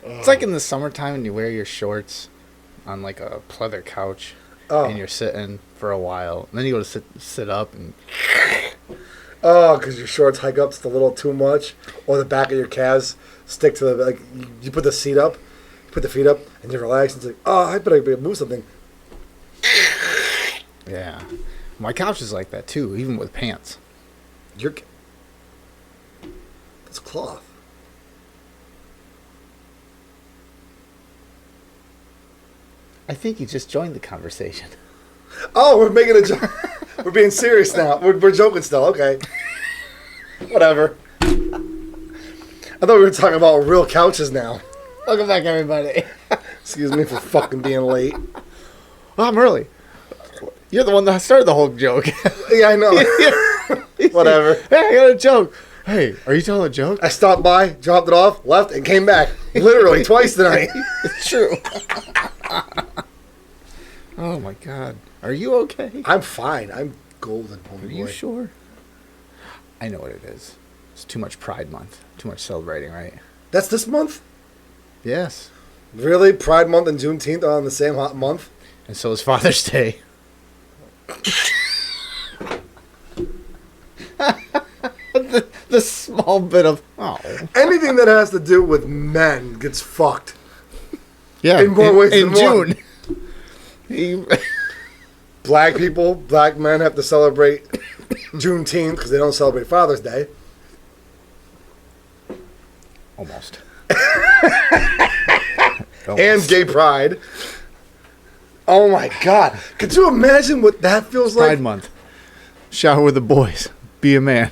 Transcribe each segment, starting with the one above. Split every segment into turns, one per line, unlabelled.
It's like in the summertime when you wear your shorts on like a pleather couch and you're sitting for a while. And then you go to sit up and...
Oh, because your shorts hike up just a little too much. Or the back of your calves stick to the... Like, you put the seat up, you put the feet up, and you relax. And it's like, oh, I better move something.
Yeah. My couch is like that too, even with pants.
That's cloth.
I think you just joined the conversation.
Oh, we're making a joke. We're being serious now. We're joking still. Okay. Whatever. I thought we were talking about real couches now.
Welcome back, everybody.
Excuse me for fucking being late.
Well, I'm early. You're the one that started the whole joke.
Yeah, I know. Whatever.
Hey, I got a joke. Hey, are you telling a joke?
I stopped by, dropped it off, left, and came back. Literally twice tonight.
It's true. Oh, my God. Are you okay?
I'm fine. I'm golden, homeboy.
Are you sure? I know what it is. It's too much Pride Month. Too much celebrating, right?
That's this month?
Yes.
Really? Pride Month and Juneteenth are on the same hot month?
And so is Father's Day. the small bit of... Oh.
Anything that has to do with men gets fucked.
Yeah,
in more ways than
June.
Black people, black men have to celebrate Juneteenth because they don't celebrate Father's Day.
Almost.
And gay pride. Oh my God. Could you imagine what that feels like?
Pride Month. Shower with the boys. Be a man.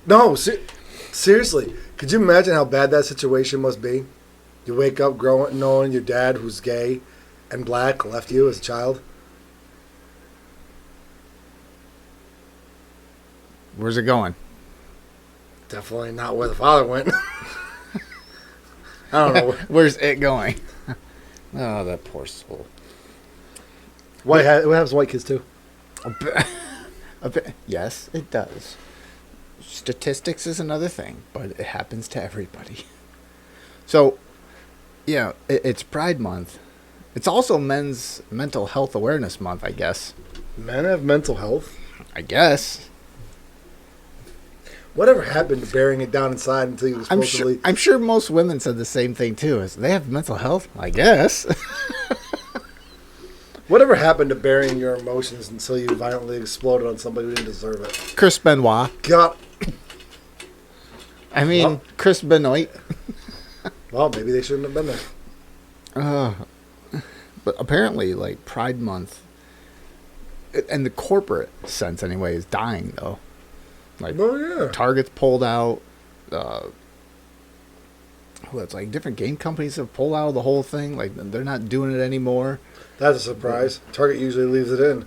No, seriously. Could you imagine how bad that situation must be? You wake up knowing your dad, who's gay and black, left you as a child.
Where's it going?
Definitely not where the father went. I don't know.
Where's it going? Oh, that poor soul.
What happens to white kids too?
Yes, it does. Statistics is another thing, but it happens to everybody. So, yeah, it's Pride Month. It's also Men's Mental Health Awareness Month, I guess.
Men have mental health?
I guess.
Whatever happened to burying it down inside until you supposedly...
I'm sure most women said the same thing, too. Is they have mental health? I guess.
Whatever happened to burying your emotions until you violently exploded on somebody who didn't deserve it?
Chris Benoit.
God.
I mean, well, Chris Benoit.
Well, maybe they shouldn't have been there.
But apparently, like, Pride Month, and the corporate sense anyway, is dying, though. Like, Target's pulled out. It's like different game companies have pulled out of the whole thing. Like, they're not doing it anymore.
That's a surprise. Target usually leaves it in.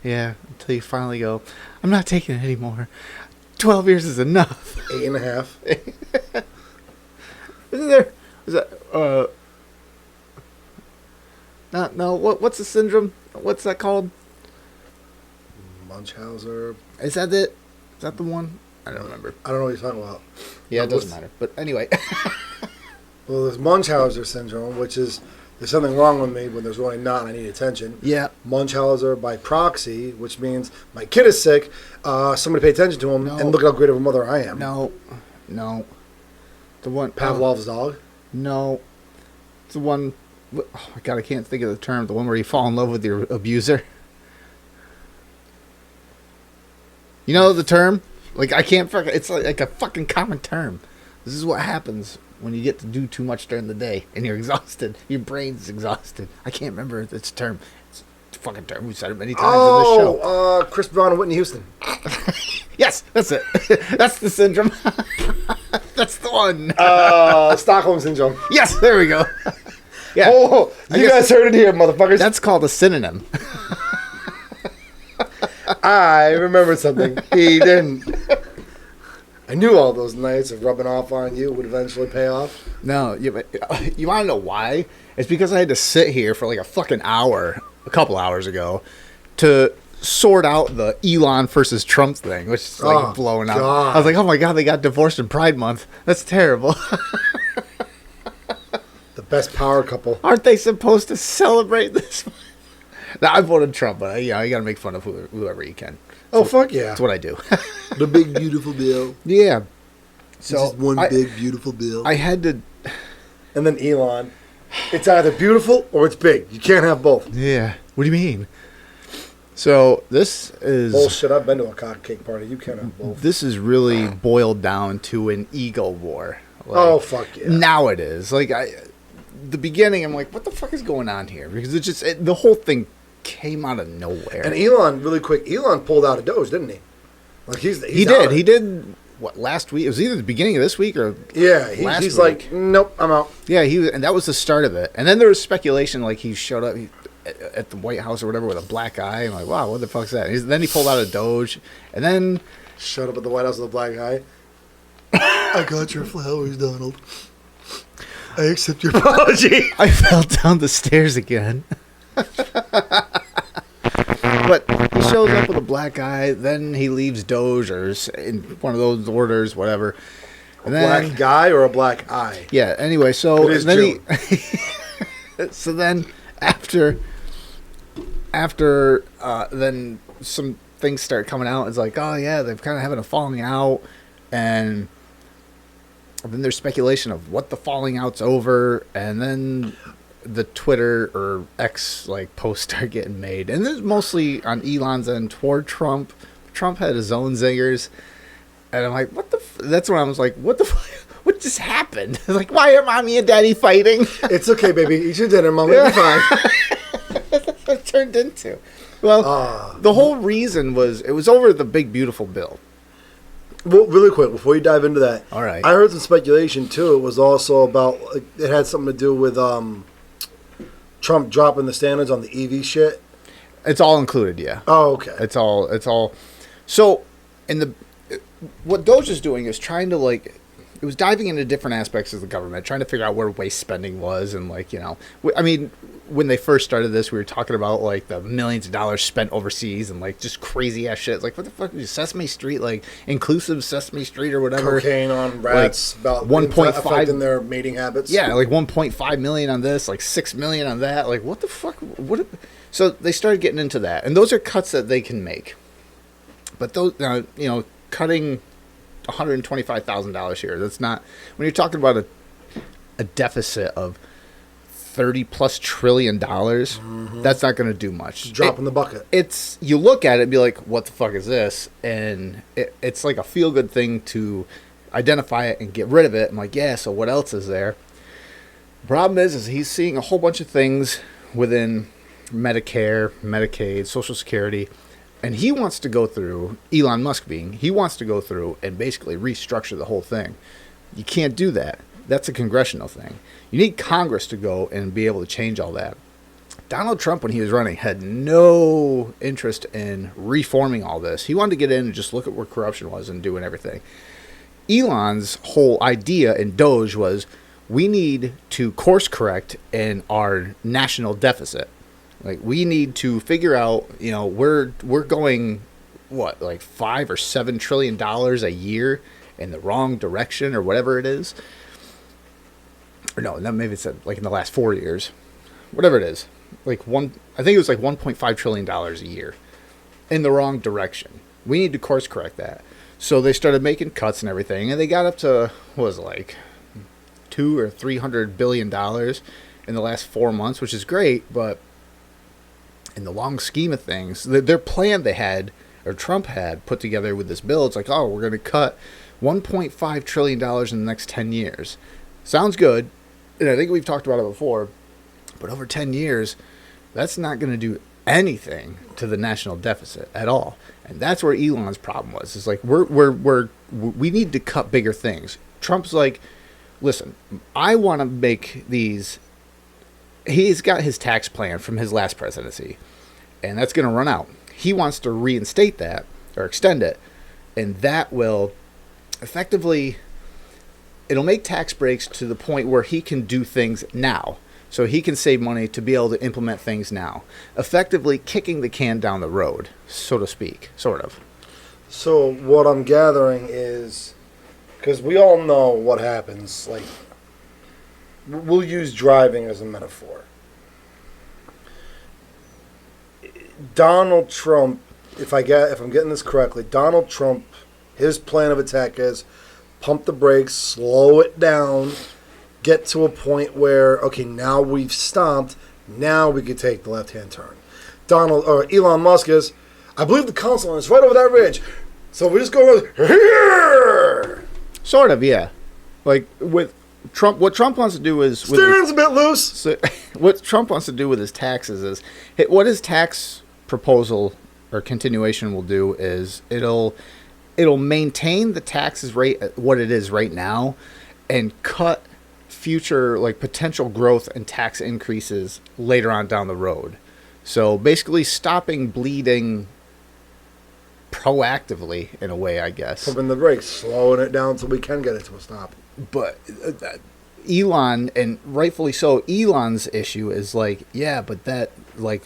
Yeah, until you finally go, I'm not taking it anymore. 12 years is enough.
8.5.
Isn't there... Is that... No, what's the syndrome? What's that called?
Munchausen.
Is that it? Is that the one? I don't remember.
I don't know what you're talking about.
Yeah, it doesn't matter. But anyway.
Well, there's Munchausen syndrome, which is there's something wrong with me when there's really not and I need attention.
Yeah.
Munchausen by proxy, which means my kid is sick, somebody pay attention to him and look at how great of a mother I am.
No. The one...
Pavlov's dog?
No. It's the one... Oh, my God, I can't think of the term. The one where you fall in love with your abuser. You know the term? Like, I can't... It's like a fucking common term. This is what happens when you get to do too much during the day and you're exhausted. Your brain's exhausted. I can't remember its term. It's a fucking term. We've said it many times on this show.
Chris Brown and Whitney Houston.
Yes, that's it. That's the syndrome. That's the one.
Stockholm Syndrome.
Yes, there we go. Yeah.
Oh, you guys heard it here, motherfuckers.
That's called a synonym.
I remember something. He didn't. I knew all those nights of rubbing off on you would eventually pay off.
No, you want to know why? It's because I had to sit here for like a fucking hour, a couple hours ago, to sort out the Elon versus Trump thing, which is like blowing out.
God.
I was like, oh my God, they got divorced in Pride Month. That's terrible.
The best power couple.
Aren't they supposed to celebrate this? Now, I voted Trump, but you got to make fun of whoever you can.
Oh, fuck yeah.
That's what I do.
The big beautiful bill.
Yeah.
So just one big beautiful bill.
I had to.
And then Elon. It's either beautiful or it's big. You can't have both.
Yeah. What do you mean? So this is
Bullshit. I've been to a cock cake party. You can't have both.
This is really boiled down to an ego war. Like,
Oh, fuck yeah.
Now it is. Like the beginning, I'm like, what the fuck is going on here? Because the whole thing came out of nowhere.
And Elon, really quick, Elon pulled out of Doge, didn't he? Like he
did.
out.
He did. What, last week? It was either the beginning of this week or
Yeah,
last
he's
week.
like, nope, I'm out.
Yeah, and that was the start of it. And then there was speculation like he showed up at the White House or whatever with a black eye. I'm like, wow, what the fuck's that? Then he pulled out of Doge, and then
Showed up at the White House with a black eye.
I got your flowers, Donald. I accept your apology.
I fell down the stairs again. But he shows up with a black eye. Then he leaves Doge or in one of those orders, whatever. And then,
Black guy or a black eye?
yeah. Anyway, so
It is
then
June.
so then after then some things start coming out. It's like, oh yeah, they're kind of having a falling out, and then there's speculation of what the falling out's over, and then the Twitter or X like posts start getting made, and this is mostly on Elon's end toward Trump. Trump had his own zingers, and I'm like, what the? That's when I was like, what the? What just happened? Like, why are mommy and daddy fighting?
It's okay, baby. Eat your dinner, mom. It'll be fine.
That's what it turned into. Well, the whole reason was it was over the big beautiful bill.
Well, really quick, before you dive into that.
All right.
I heard some speculation, too. It was also about, like, it had something to do with Trump dropping the standards on the EV shit.
It's all included, yeah.
Oh, okay.
It's all. So, what Doge is doing is trying to like, it was diving into different aspects of the government, trying to figure out where waste spending was, and like, you know, I mean, when they first started this, we were talking about like the millions of dollars spent overseas and like just crazy ass shit. It's like, what the fuck is Sesame Street, like inclusive Sesame Street or whatever?
Cocaine on rats, about
1.5
affecting their mating habits.
Yeah, like 1.5 million on this, like 6 million on that. Like, what the fuck? So they started getting into that, and those are cuts that they can make. But those, you know, cutting $125,000 here. That's not, when you're talking about a deficit of $30+ trillion. That's not going to do much.
Drop in the bucket.
It's, you look at it and be like, what the fuck is this? And it's like a feel good thing to identify it and get rid of it. I'm like, yeah. So what else is there? Problem is he's seeing a whole bunch of things within Medicare, Medicaid, Social Security. And he wants to go through, Elon Musk being, he wants to go through and basically restructure the whole thing. You can't do that. That's a congressional thing. You need Congress to go and be able to change all that. Donald Trump, when he was running, had no interest in reforming all this. He wanted to get in and just look at where corruption was and doing everything. Elon's whole idea in Doge was, we need to course correct in our national deficit. Like, we need to figure out, you know, we're going, what, like $5 or $7 trillion a year in the wrong direction or whatever it is. Or no, maybe it's like in the last 4 years. Whatever it is. Like I think it was like $1.5 trillion a year in the wrong direction. We need to course correct that. So they started making cuts and everything, and they got up to, what was it, like $200 or $300 billion in the last 4 months, which is great, but in the long scheme of things, their plan they had, or Trump had put together with this bill, it's like, oh, we're going to cut $1.5 trillion in the next 10 years. Sounds good. And I think we've talked about it before, but over 10 years, that's not going to do anything to the national deficit at all. And that's where Elon's problem was. It's like, we need to cut bigger things. Trump's like, listen, I want to make these. He's got his tax plan from his last presidency, and that's going to run out. He wants to reinstate that or extend it, and that will effectively, it'll make tax breaks to the point where he can do things now. so he can save money to be able to implement things now, effectively kicking the can down the road, so to speak, sort of.
So what I'm gathering is, because we all know what happens, like, we'll use driving as a metaphor. Donald Trump, if I'm getting this correctly, Donald Trump, his plan of attack is pump the brakes, slow it down, get to a point where, okay, now we've stopped, now we can take the left-hand turn. Elon Musk is, I believe the council is right over that ridge, so we just go over here.
Sort of, yeah. Like with Trump, what Trump wants to do is
Steering's a bit loose.
So, what Trump wants to do with his taxes is what his tax proposal or continuation will do is it'll maintain the taxes rate at what it is right now, and cut future like potential growth and tax increases later on down the road. So basically, stopping bleeding proactively in a way, I guess.
Pumping the brakes, slowing it down so we can get it to a stop.
But Elon, and rightfully so, Elon's issue is like, yeah, but that like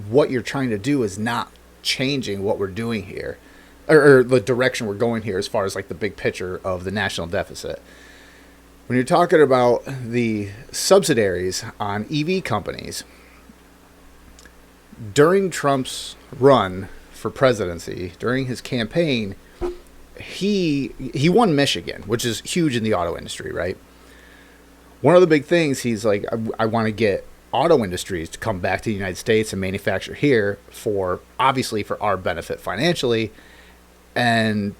what you're trying to do is not changing what we're doing here, or the direction we're going here as far as like the big picture of the national deficit. When you're talking about the subsidiaries on EV companies, during Trump's run for presidency, during his campaign, he won Michigan, which is huge in the auto industry, right? One of the big things, he's like, I want to get auto industries to come back to the United States and manufacture here obviously for our benefit financially, and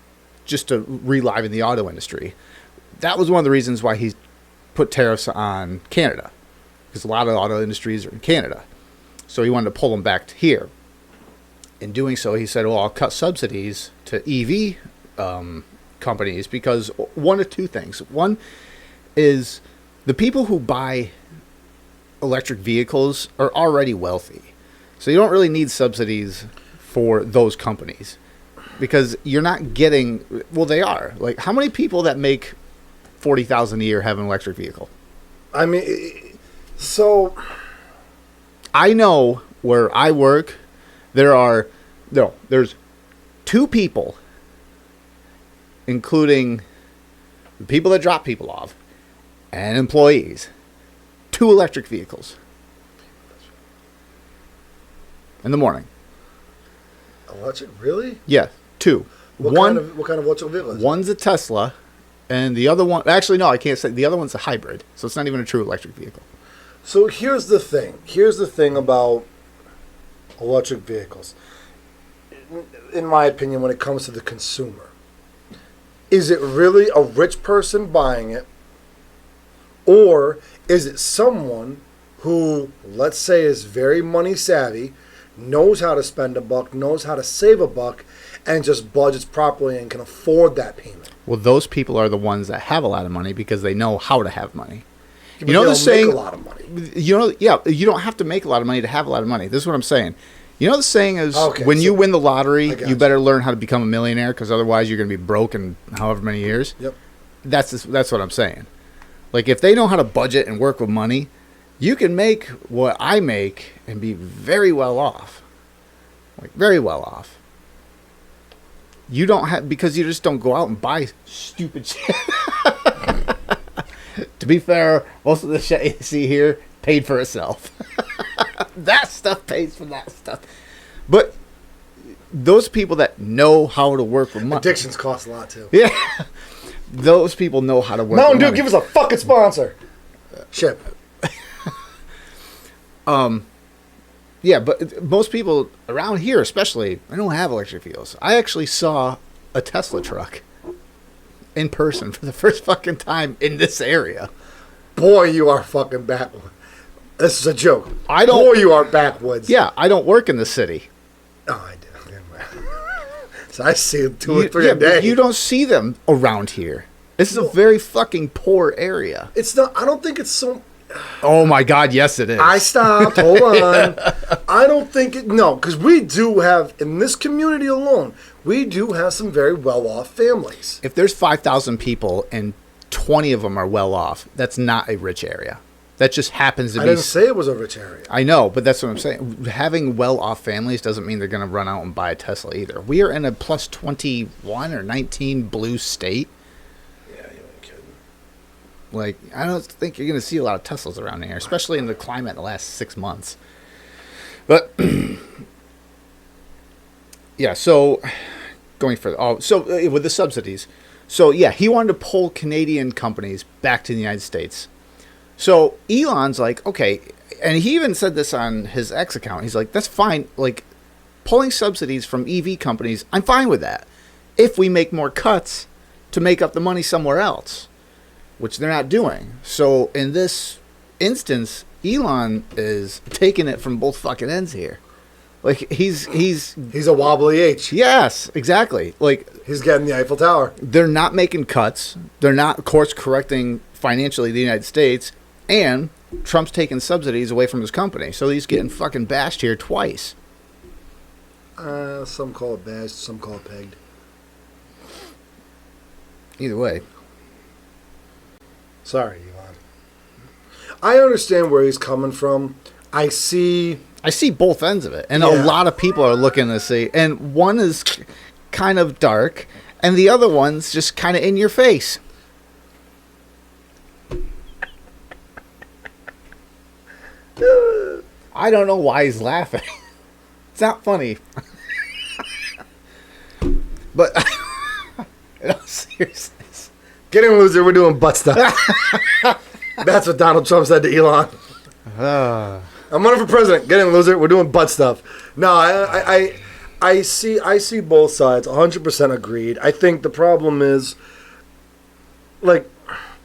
just to reliven the auto industry. That was one of the reasons why he put tariffs on Canada, because a lot of auto industries are in Canada. So he wanted to pull them back to here. In doing so, he said, well, I'll cut subsidies to EV companies, because one of two things. One is the people who buy electric vehicles are already wealthy. So you don't really need subsidies for those companies, because you're not getting, well, they are. Like, how many people that make $40,000 a year have an electric vehicle?
I mean, so
I know where I work, there's two people, including the people that drop people off and employees, 2 electric vehicles in the morning.
Electric, really?
Yeah, 2.
What kind of electric vehicle is it?
One's a Tesla, and the other one, actually no, I can't say, the other one's a hybrid, so it's not even a true electric vehicle.
So here's the thing. Here's the thing about electric vehicles. In my opinion, when it comes to the consumer, is it really a rich person buying it, or is it someone who, let's say, is very money savvy, knows how to spend a buck, knows how to save a buck, and just budgets properly and can afford that payment?
Well, those people are the ones that have a lot of money because they know how to have money.
You know the saying, make a lot of money.
Yeah, you don't have to make a lot of money to have a lot of money. This is what I'm saying. You know the saying is, when you win the lottery, you better learn how to become a millionaire, because otherwise you're going to be broke in however many years.
Yep.
That's what I'm saying. Like, if they know how to budget and work with money, you can make what I make and be very well off. Like, very well off. You don't have, because you just don't go out and buy stupid shit. To be fair, most of the shit you see here paid for itself. That stuff pays for that stuff. But those people that know how to work with money.
Addictions cost a lot too.
Yeah. Those people know how to work
Mountain
with
Dew,
money.
give us a fucking sponsor. Ship.
Yeah, but most people around here, especially, I don't have electric vehicles. I actually saw a Tesla truck in person for the first fucking time in this area.
Boy, you are fucking backwoods. This is a joke.
Boy,
you are backwoods.
Yeah, I don't work in the city.
Oh, I do. So I see them 2 or 3 a day.
But you don't see them around here. This is a very fucking poor area.
It's not. I don't think it's so.
Oh my God, yes it is.
I stopped. Hold on. I don't think it. No, because we do have, in this community alone, we do have some very well-off families.
If there's 5,000 people and 20 of them are well off, that's not a rich area. That just happens to
I
be.
didn't say it was a rich area.
I know, but that's what I'm saying. Having well-off families doesn't mean they're going to run out and buy a Tesla either. We are in a plus 21 or 19 blue state.
Yeah, you ain't kidding.
Like, I don't think you're going to see a lot of Teslas around here, especially in the climate in the last 6 months. But, yeah, so going further. With the subsidies. So, yeah, he wanted to pull Canadian companies back to the United States. So Elon's like, okay, and he even said this on his X account. He's like, that's fine. Like, pulling subsidies from EV companies, I'm fine with that. If we make more cuts to make up the money somewhere else, which they're not doing. So in this instance, Elon is taking it from both fucking ends here. Like, he's
a wobbly H.
Yes, exactly. Like,
he's getting the Eiffel Tower.
They're not making cuts. They're not course correcting financially the United States. And Trump's taking subsidies away from his company. So he's getting fucking bashed here twice.
Some call it bashed, some call it pegged.
Either way.
Sorry, Elon. I understand where he's coming from. I see
both ends of it. And
Yeah.
a lot of people are looking to see. And one is kind of dark. And the other one's just kind of in your face. I don't know why he's laughing. It's not funny. But in all seriousness,
get in, loser. We're doing butt stuff. That's what Donald Trump said to Elon. I'm running for president. Get in, loser. We're doing butt stuff. No, I see both sides. 100% agreed. I think the problem is, like,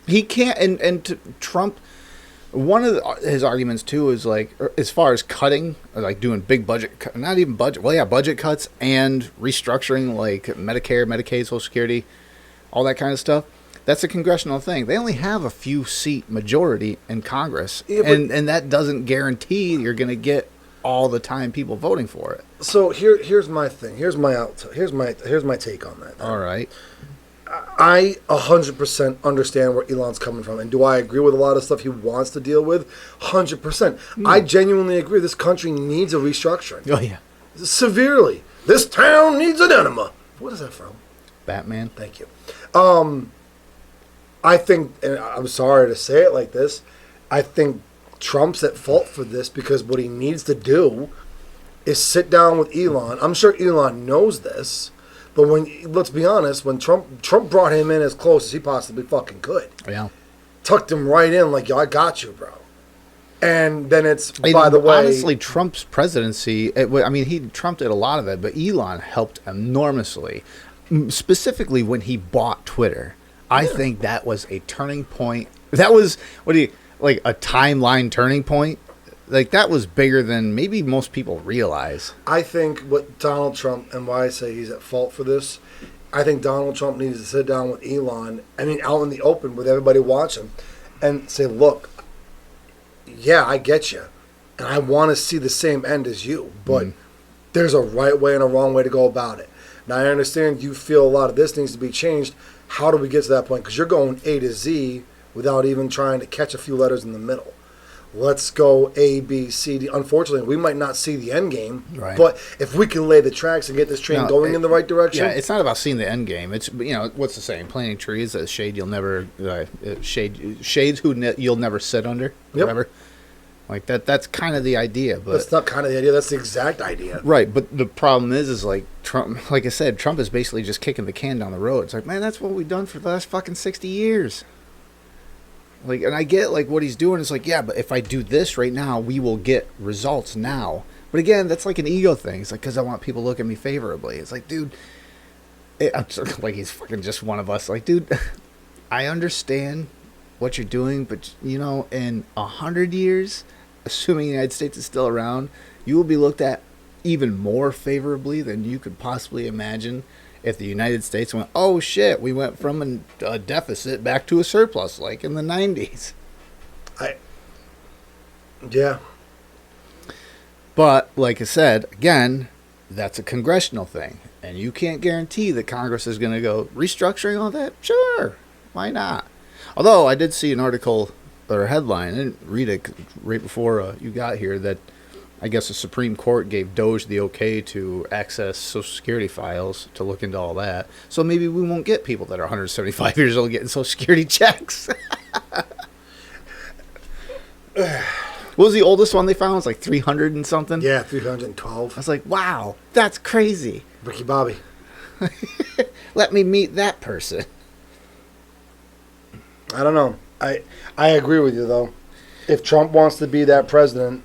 he can't. And Trump. One of his arguments too is like, as far as cutting, like doing big budget, not even budget. Well, yeah, budget cuts and restructuring, like Medicare, Medicaid, Social Security, all that kind of stuff. That's a congressional thing. They only have a few seat majority in Congress,
yeah,
and that doesn't guarantee you're going to get all the time people voting for it.
So here's my thing. Here's my take on that.
All right.
I 100% understand where Elon's coming from. And do I agree with a lot of stuff he wants to deal with? 100%. I genuinely agree. This country needs a restructuring.
Oh, yeah.
Severely. This town needs an enema. What is that from?
Batman.
Thank you. I think, and I'm sorry to say it like this, I think Trump's at fault for this because what he needs to do is sit down with Elon. I'm sure Elon knows this. But let's be honest, when Trump brought him in as close as he possibly fucking could.
Yeah.
Tucked him right in like, yo, I got you, bro. And then it's, by the way...
Honestly, Trump's presidency, Trump did a lot of it, but Elon helped enormously. Specifically when he bought Twitter. I think that was a turning point. That was, a timeline turning point? Like, that was bigger than maybe most people realize.
I think what Donald Trump, and why I say he's at fault for this, I think Donald Trump needs to sit down with Elon, out in the open with everybody watching, and say, look, yeah, I get you, and I want to see the same end as you, but there's a right way and a wrong way to go about it. Now, I understand you feel a lot of this needs to be changed. How do we get to that point? Because you're going A to Z without even trying to catch a few letters in the middle. Let's go A, B, C, D. Unfortunately, we might not see the end game,
right.
But if we can lay the tracks and get this train going in the right direction.
Yeah, it's not about seeing the end game. It's, what's the saying? Planting trees that shade you'll never shades you'll never sit under.
Yep.
Whatever. Like that's kind of the idea, but
that's not kind of the idea. That's the exact idea.
Right, but the problem is like Trump. Like I said, Trump is basically just kicking the can down the road. It's like, man, that's what we've done for the last fucking 60 years. Like, and I get like what he's doing is like, yeah, but if I do this right now, we will get results now. But again, that's like an ego thing. It's like, because I want people to look at me favorably. It's like, dude, I'm like he's fucking just one of us. Like, dude, I understand what you're doing, but in 100 years, assuming the United States is still around, you will be looked at even more favorably than you could possibly imagine. If the United States went, oh shit, we went from a deficit back to a surplus like in the 90s.
Yeah.
But like I said, again, that's a congressional thing. And you can't guarantee that Congress is going to go restructuring all that. Sure, why not? Although I did see an article or a headline. I didn't read it right before you got here that I guess the Supreme Court gave Doge the okay to access Social Security files to look into all that. So maybe we won't get people that are 175 years old getting Social Security checks. What was the oldest one they found? It was like 300 and something?
Yeah, 312.
I was like, wow, that's crazy.
Ricky Bobby.
Let me meet that person.
I don't know. I agree with you, though. If Trump wants to be that president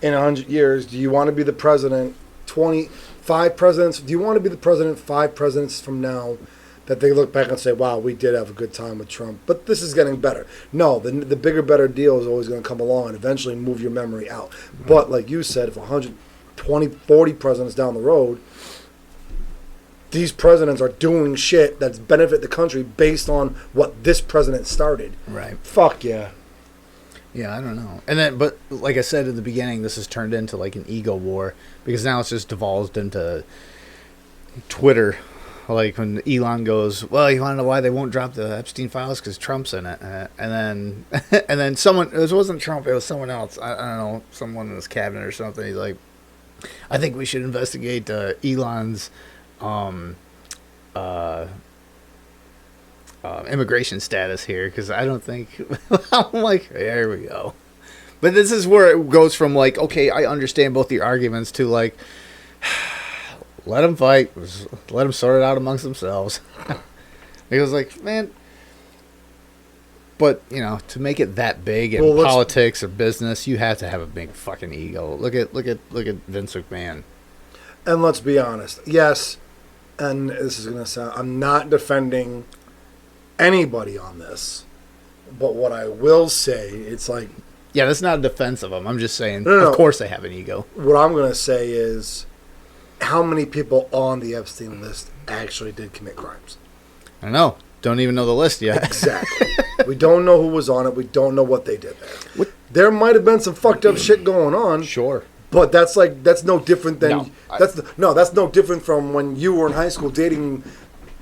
in 100 years, do you want to be the president 25 presidents? Do you want to be the president 5 presidents from now that they look back and say, wow, we did have a good time with Trump, but this is getting better? No, the bigger, better deal is always going to come along and eventually move your memory out. But like you said, if 120, 40 presidents down the road, these presidents are doing shit that's benefit the country based on what this president started.
Right.
Fuck yeah.
Yeah, I don't know. And then, but like I said in the beginning, this has turned into like an ego war because now it's just devolved into Twitter. Like when Elon goes, well, you want to know why they won't drop the Epstein files? Because Trump's in it. And then someone, it wasn't Trump, it was someone else. I don't know, someone in his cabinet or something. He's like, I think we should investigate Elon's immigration status here because I don't think. I'm like, there we go. But this is where it goes from like, okay, I understand both the arguments to like, let them fight, let them sort it out amongst themselves. It was like, man. But you know, to make it that big in politics or business, you have to have a big fucking ego. Look at Vince McMahon.
And let's be honest. Yes, and this is going to sound, I'm not defending anybody on this, but what I will say, it's like,
yeah, that's not a defense of them. I'm just saying,
no.
Of course they have an ego.
What I'm going to say is, how many people on the Epstein list actually did commit crimes?
I don't know. Don't even know the list yet.
Exactly. We don't know who was on it. We don't know what they did there.
What?
There might have been some fucked up shit going on.
Sure.
But that's no different than that's no different from when you were in high school dating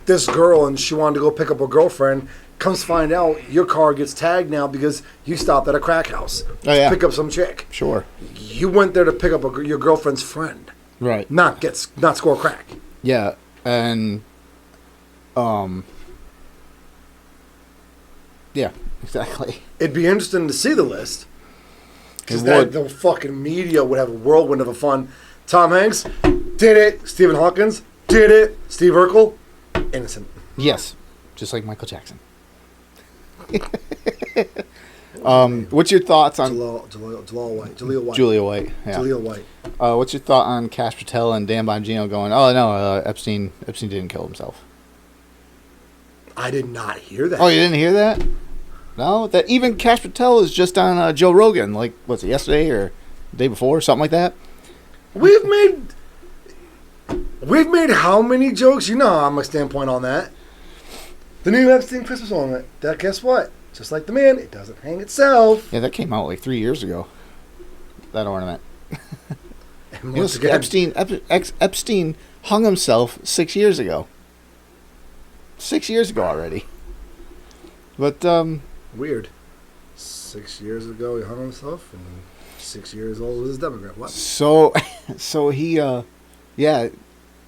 this girl and she wanted to go pick up her girlfriend. Comes find out your car gets tagged now because you stopped at a crack house to pick up some chick.
Sure.
You went there to pick up your girlfriend's friend.
Right.
Not score crack.
Yeah, and yeah, exactly.
It'd be interesting to see the list. Because the fucking media would have a whirlwind of a fun. Tom Hanks did it. Stephen Hawkins did it. Steve Urkel, innocent.
Yes, just like Michael Jackson. What's your thoughts on Julia White? Yeah.
Julia White.
What's your thought on Cash Patel and Dan Bongino going? Oh no, Epstein didn't kill himself.
I did not hear that.
Oh, you didn't hear that? No, that even Cash Patel is just on Joe Rogan. Like, what's it, yesterday or the day before, something like that?
We've made how many jokes? You know how my standpoint on that. The new Epstein Christmas ornament. That, guess what? Just like the man, it doesn't hang itself.
Yeah, that came out like 3 years ago. That ornament.
And once again,
Epstein hung himself 6 years ago. 6 years ago already. But
weird. 6 years ago, he hung himself, and 6 years old was his demographic. What?
So he, yeah,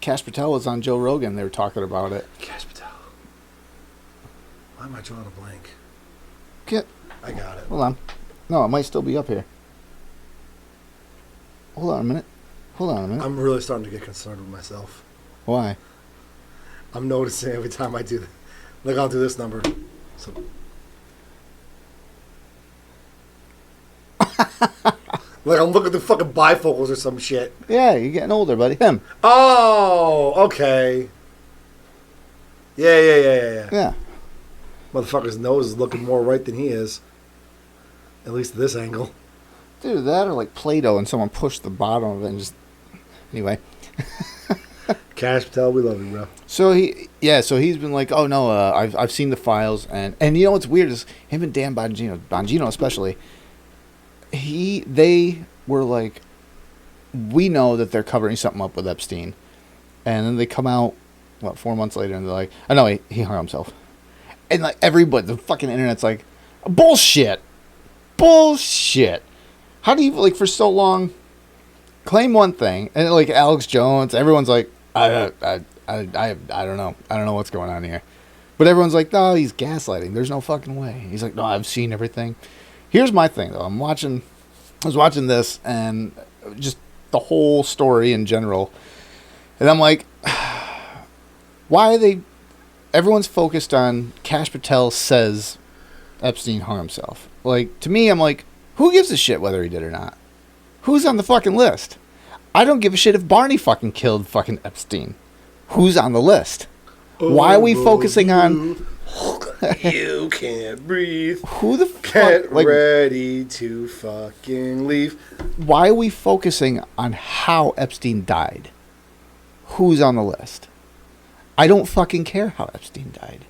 Cash Patel was on Joe Rogan. They were talking about it.
Cash Patel. Why am I drawing a blank? I got it.
Hold on. No, it might still be up here. Hold on a minute.
I'm really starting to get concerned with myself.
Why?
I'm noticing every time I do that. Like, I'll do this number. So. Like, I'm looking through fucking bifocals or some shit.
Yeah, you're getting older, buddy. Him.
Oh, okay. Yeah.
Yeah.
Motherfucker's nose is looking more right than he is. At least at this angle.
Dude, that or like Play-Doh and someone pushed the bottom of it and just... Anyway.
Cash Patel, we love you, bro.
So he's been like, oh no, I've seen the files, and you know what's weird is him and Dan Bongino especially, they were like, we know that they're covering something up with Epstein, and then they come out 4 months later and they're like, oh no, he hung himself, and like everybody, the fucking internet's like, bullshit. bullshit. How do you, like, for so long claim one thing, and like Alex Jones, everyone's like, I don't know. I don't know what's going on here. But everyone's like, no, he's gaslighting. There's no fucking way. He's like, no, I've seen everything. Here's my thing, though. I was watching this and just the whole story in general. And I'm like, why are they... Everyone's focused on Kash Patel says Epstein hung himself. Like, to me, I'm like, who gives a shit whether he did or not? Who's on the fucking list? I don't give a shit if Barney fucking killed fucking Epstein. Who's on the list? Why are we focusing on...
You can't breathe.
Who the fuck?
Get ready to fucking leave.
Why are we focusing on how Epstein died? Who's on the list? I don't fucking care how Epstein died.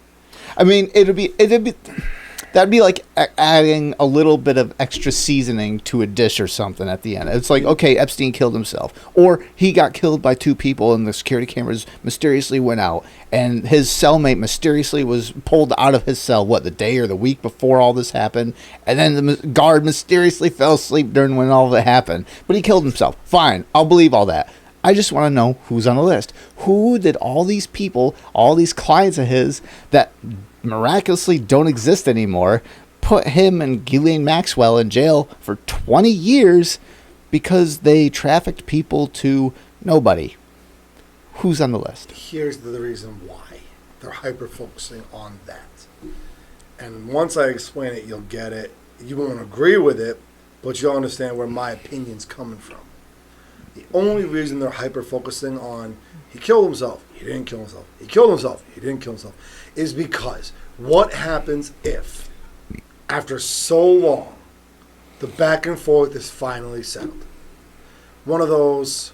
I mean, that'd be like adding a little bit of extra seasoning to a dish or something at the end. It's like, okay, Epstein killed himself, or he got killed by two people and the security cameras mysteriously went out, and his cellmate mysteriously was pulled out of his cell, the day or the week before all this happened, and then the guard mysteriously fell asleep during when all of it happened, but he killed himself. Fine, I'll believe all that. I just want to know who's on the list. Who did all these people, all these clients of his that miraculously don't exist anymore, put him and Ghislaine Maxwell in jail for 20 years because they trafficked people to nobody? Who's on the list?
Here's the reason why. They're hyper-focusing on that. And once I explain it, you'll get it. You won't agree with it, but you'll understand where my opinion's coming from. The only reason they're hyper-focusing on he killed himself, he didn't kill himself, he killed himself, he didn't kill himself, is because what happens if, after so long, the back and forth is finally settled? One of those,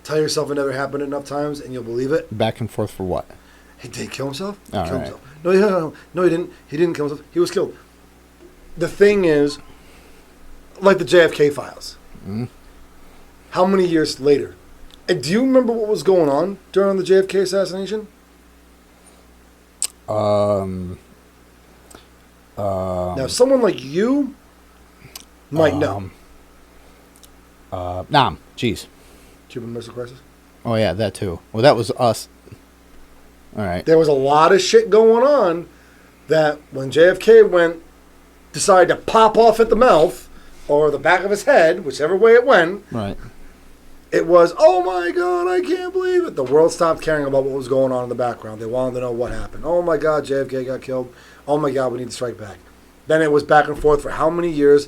tell yourself it never happened enough times and you'll believe it.
Back and forth for what?
He did kill himself? He
All
killed
right.
himself. No, he didn't. He didn't kill himself. He was killed. The thing is, like the JFK files.
Mm.
How many years later? Do you remember what was going on during the JFK assassination? Now, someone like you might know.
Jeez.
Cuban Missile Crisis?
Oh, yeah, that too. Well, that was us. All right.
There was a lot of shit going on that when JFK decided to pop off at the mouth or the back of his head, whichever way it went.
Right.
It was, oh my God, I can't believe it. The world stopped caring about what was going on in the background. They wanted to know what happened. Oh my God, JFK got killed. Oh my God, we need to strike back. Then it was back and forth for how many years?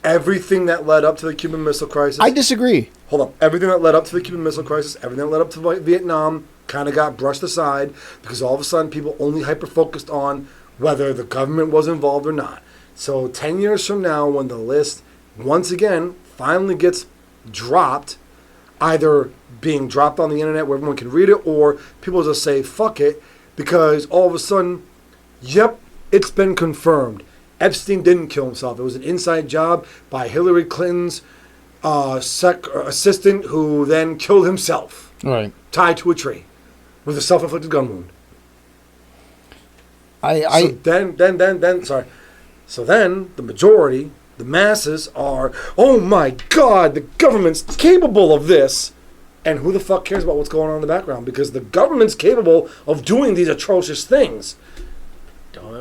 Everything that led up to the Cuban Missile Crisis.
I disagree.
Hold on. Everything that led up to the Cuban Missile Crisis, everything that led up to Vietnam kind of got brushed aside because all of a sudden people only hyper-focused on whether the government was involved or not. So 10 years from now, when the list, once again, finally gets dropped, either being dropped on the internet where everyone can read it, or people just say, fuck it, because all of a sudden, yep, it's been confirmed. Epstein didn't kill himself. It was an inside job by Hillary Clinton's assistant who then killed himself.
Right.
Tied to a tree with a self-inflicted gun wound. So then the majority, the masses are, oh my God, the government's capable of this. And who the fuck cares about what's going on in the background? Because the government's capable of doing these atrocious things.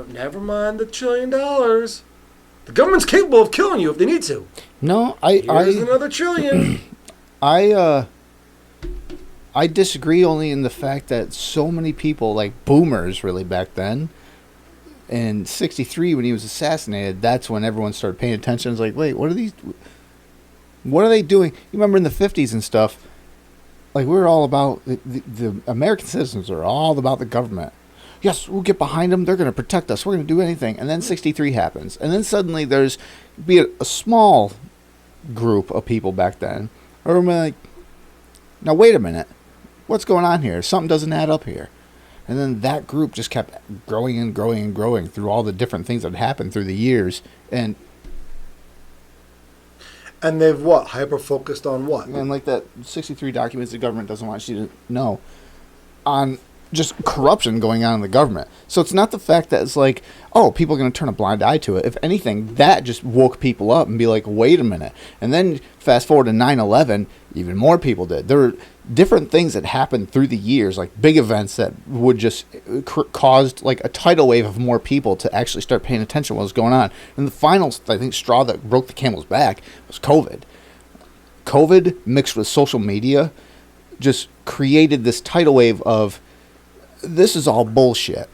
Never mind the $1 trillion. The government's capable of killing you if they need to.
No,
Here's another trillion.
I disagree only in the fact that so many people, like boomers really back then, in 1963 when he was assassinated, that's when everyone started paying attention. It's like, wait, what are they doing? You remember in the 1950s and stuff, like we were all about, the American citizens are all about the government. Yes, we'll get behind them. They're going to protect us. We're going to do anything. And then 1963 happens. And then suddenly there's a small group of people back then who are like, now wait a minute. What's going on here? Something doesn't add up here. And then that group just kept growing and growing and growing through all the different things that happened through the years. And
they've what? Hyper-focused on what?
like that 1963 documents the government doesn't want you to know. On just corruption going on in the government. So it's not the fact that it's like, oh, people are going to turn a blind eye to it. If anything, that just woke people up and be like, wait a minute. And then fast forward to 9/11, even more people did. There were different things that happened through the years, like big events that would just caused like a tidal wave of more people to actually start paying attention to what was going on. And the final, I think, straw that broke the camel's back was COVID. COVID mixed with social media just created this tidal wave of this is all bullshit.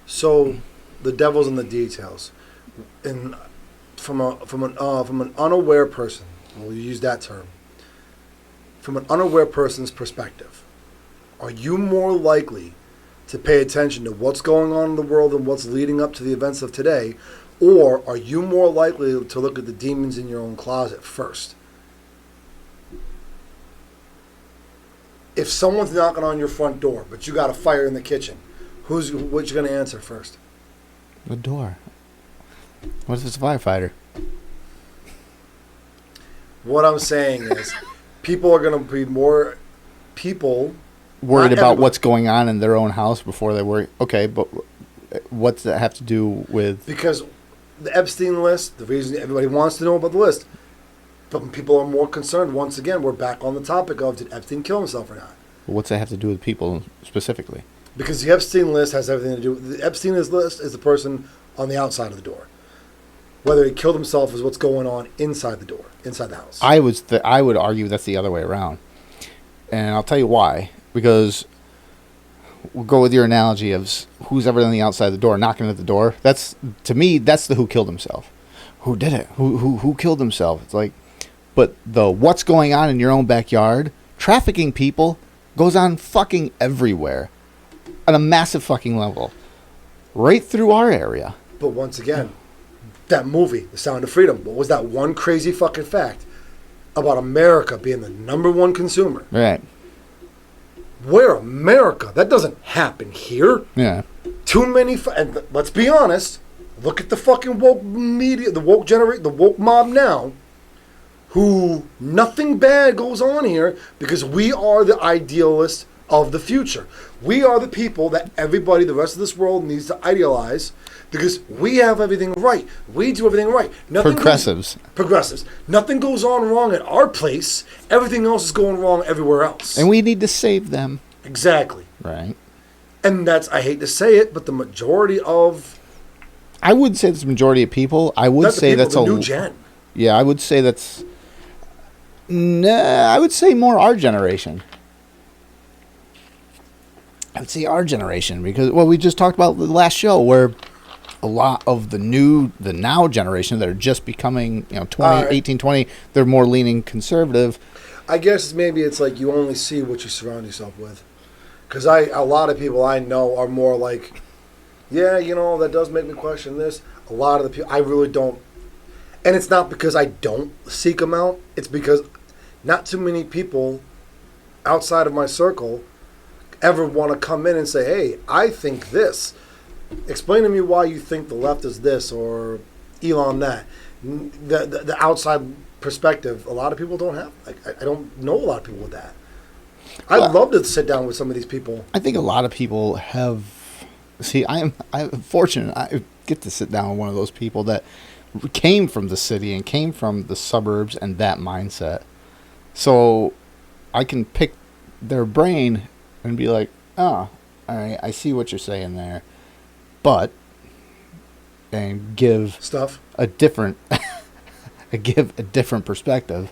So the devil's in the details, and from an unaware person, we'll use that term. From an unaware person's perspective, are you more likely to pay attention to what's going on in the world and what's leading up to the events of today, or are you more likely to look at the demons in your own closet first? If someone's knocking on your front door, but you got a fire in the kitchen, what you going to answer first?
The door. What if it's a firefighter?
What I'm saying is, people are going to be more
worried about what's going on in their own house before they worry. Okay, but what's that have to do with?
Because the Epstein list, the reason everybody wants to know about the list, but people are more concerned. Once again, we're back on the topic of, did Epstein kill himself or not?
What's that have to do with people specifically?
Because the Epstein list has everything to do. The Epstein list is the person on the outside of the door. Whether he killed himself is what's going on inside the door, inside the house.
I would argue that's the other way around, and I'll tell you why. Because we'll go with your analogy of who's ever on the outside of the door, knocking at the door. That's, to me, that's the who killed himself. Who did it? Who killed himself? It's like, but the what's going on in your own backyard, trafficking people goes on fucking everywhere, at a massive fucking level, right through our area.
But once again, that movie, The Sound of Freedom, what was that one crazy fucking fact about America being the #1 consumer?
Right.
We're America. That doesn't happen here.
Yeah.
Too many, and let's be honest, look at the fucking woke media, the woke mob now, who nothing bad goes on here because we are the idealists of the future. We are the people that everybody, the rest of this world, needs to idealize because we have everything right. We do everything right.
Progressives.
Nothing goes on wrong at our place. Everything else is going wrong everywhere else.
And we need to save them.
Exactly.
Right.
And that's, I hate to say it, but the majority of...
I would say it's the majority of people. I would say that's
the new gen.
Yeah, I would say that's... Nah, I would say more our generation. I would say our generation because, well, we just talked about the last show where a lot of the now generation that are just becoming, 18, 20, they're more leaning conservative.
I guess maybe it's like you only see what you surround yourself with. Because a lot of people I know are more like, yeah, that does make me question this. A lot of the people, I really don't. And it's not because I don't seek them out. It's because not too many people outside of my circle ever want to come in and say, hey, I think this. Explain to me why you think the left is this or Elon that. The outside perspective, a lot of people don't have. I don't know a lot of people with that. I'd love to sit down with some of these people.
I think a lot of people have... See, I'm fortunate. I get to sit down with one of those people that came from the city and came from the suburbs and that mindset. So I can pick their brain and be like, oh, all right, I see what you're saying there. But, and give
stuff
a different, give a different perspective.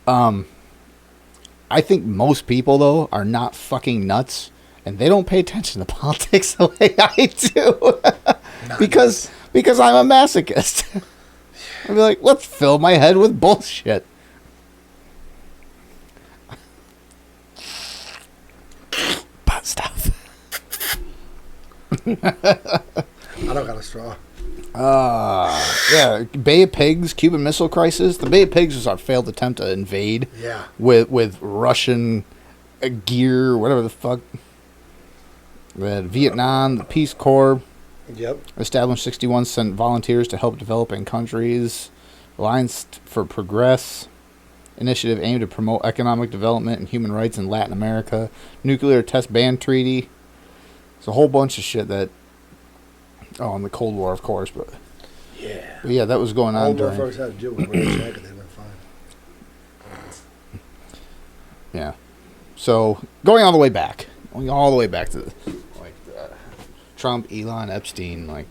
I think most people, though, are not fucking nuts, and they don't pay attention to politics the way I do. because I'm a masochist. I'd be like, let's fill my head with bullshit. Bad stuff.
I don't got a straw.
Yeah, Bay of Pigs, Cuban Missile Crisis. The Bay of Pigs was our failed attempt to invade.
Yeah.
With Russian gear, whatever the fuck. We had Vietnam, the Peace Corps.
Yep.
Established 61, sent volunteers to help developing countries. Alliance for Progress. initiative aimed to promote economic development and human rights in Latin America. Nuclear test ban treaty. It's a whole bunch of shit that... Oh, and the Cold War, of course, but...
Yeah.
But yeah, that was going on
All
during...
motherfuckers had to do was wear a jacket. They went fine.
Yeah. So, going all the way back. Going all the way back to, Trump, Elon, Epstein, like...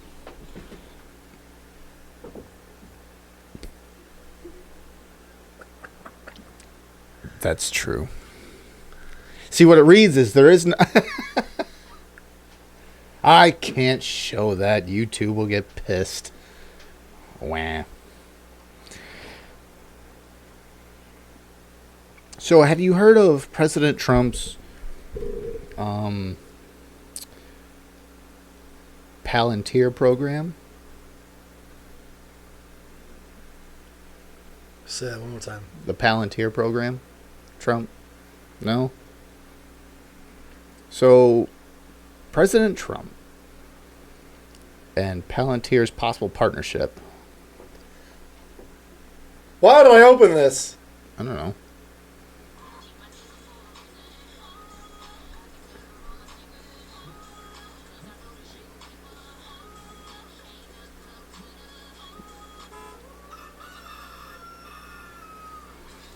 That's true. See, what it reads is there is no... I can't show that. YouTube will get pissed. Wah. So, have you heard of President Trump's Palantir program?
Say that one more time.
The Palantir program? Trump? No? So, President Trump and Palantir's possible partnership.
Why did I open this?
I don't know.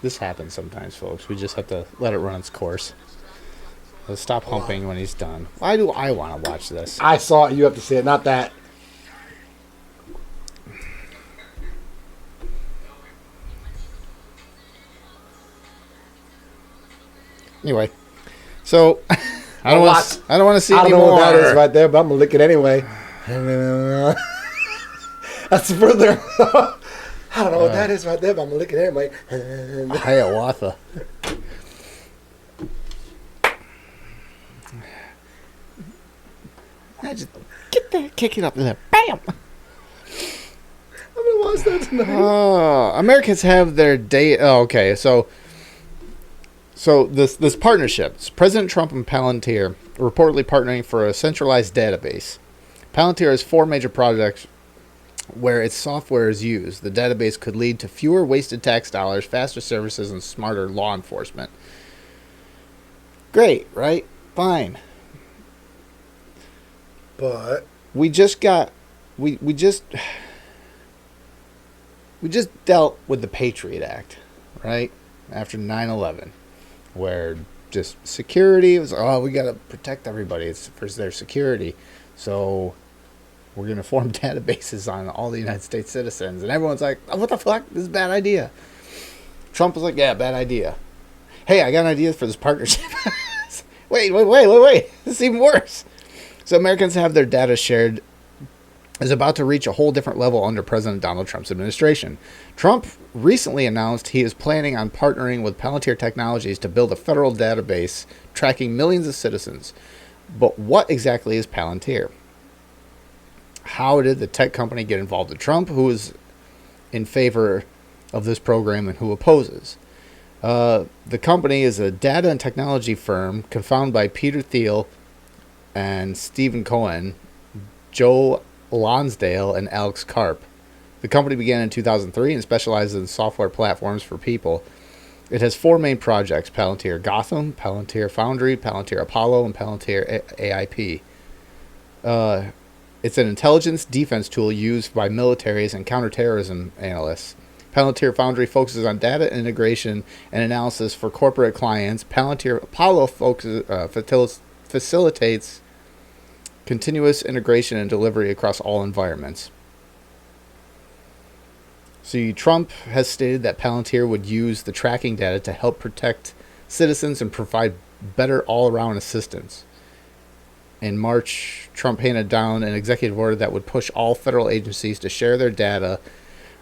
This happens sometimes, folks. We just have to let it run its course. Let's stop humping when he's done. Why do I want to watch this?
I saw it. You have to see it, not that.
Anyway, so I don't want to see
I don't
anymore.
know what that is right there, but I'm gonna lick it anyway. That's further. I don't know what that is right there, but I'm gonna lick it anyway.
Hiawatha. I just get that, kick it up there, bam.
I'm gonna watch that tonight.
Americans have their day. Oh, okay, so this partnership, President Trump and Palantir are reportedly partnering for a centralized database. Palantir has 4 major projects where its software is used. The database could lead to fewer wasted tax dollars, faster services, and smarter law enforcement. Great, right? Fine.
But
We just dealt with the Patriot Act, right? After 9/11, where just security was, we got to protect everybody. It's for their security. So we're going to form databases on all the United States citizens. And everyone's like, oh, what the fuck? This is a bad idea. Trump was like, yeah, bad idea. Hey, I got an idea for this partnership. Wait. This is even worse. So Americans have their data shared is about to reach a whole different level under President Donald Trump's administration. Trump recently announced he is planning on partnering with Palantir Technologies to build a federal database tracking millions of citizens. But what exactly is Palantir? How did the tech company get involved with Trump? Who is in favor of this program and who opposes? The company is a data and technology firm confounded by Peter Thiel and Stephen Cohen, Joe Lonsdale, and Alex Karp. The company began in 2003 and specializes in software platforms for people. It has 4 main projects: Palantir Gotham, Palantir Foundry, Palantir Apollo, and Palantir AIP. It's an intelligence defense tool used by militaries and counterterrorism analysts. Palantir Foundry focuses on data integration and analysis for corporate clients. Palantir Apollo facilitates continuous integration and delivery across all environments. See, Trump has stated that Palantir would use the tracking data to help protect citizens and provide better all-around assistance. In March, Trump handed down an executive order that would push all federal agencies to share their data.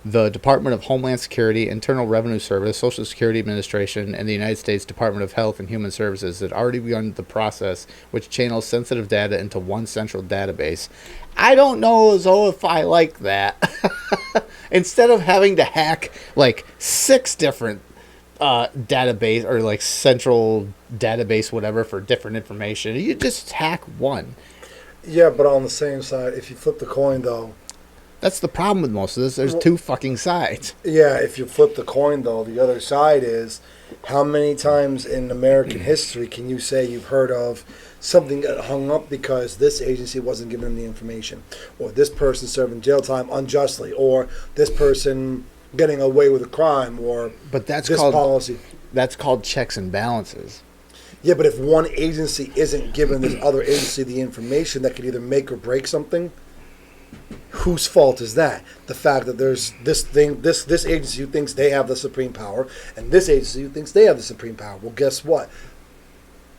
The Department of Homeland Security, Internal Revenue Service, Social Security Administration, and the United States Department of Health and Human Services had already begun the process, which channels sensitive data into one central database. I don't know if I like that. Instead of having to hack like 6 different database or like central database, whatever, for different information, you just hack one.
yeah, but on the same side, if you flip the coin though,
That's the problem with most of this. There's two fucking sides.
Yeah, if you flip the coin, though, the other side is how many times in American history can you say you've heard of something got hung up because this agency wasn't giving them the information, or this person serving jail time unjustly, or this person getting away with a crime, or
But that's
this
called
policy.
That's called checks and balances.
Yeah, but if one agency isn't giving this other agency the information that could either make or break something, whose fault is that? The fact that there's this agency who thinks they have the supreme power, and this agency who thinks they have the supreme power. Well, guess what?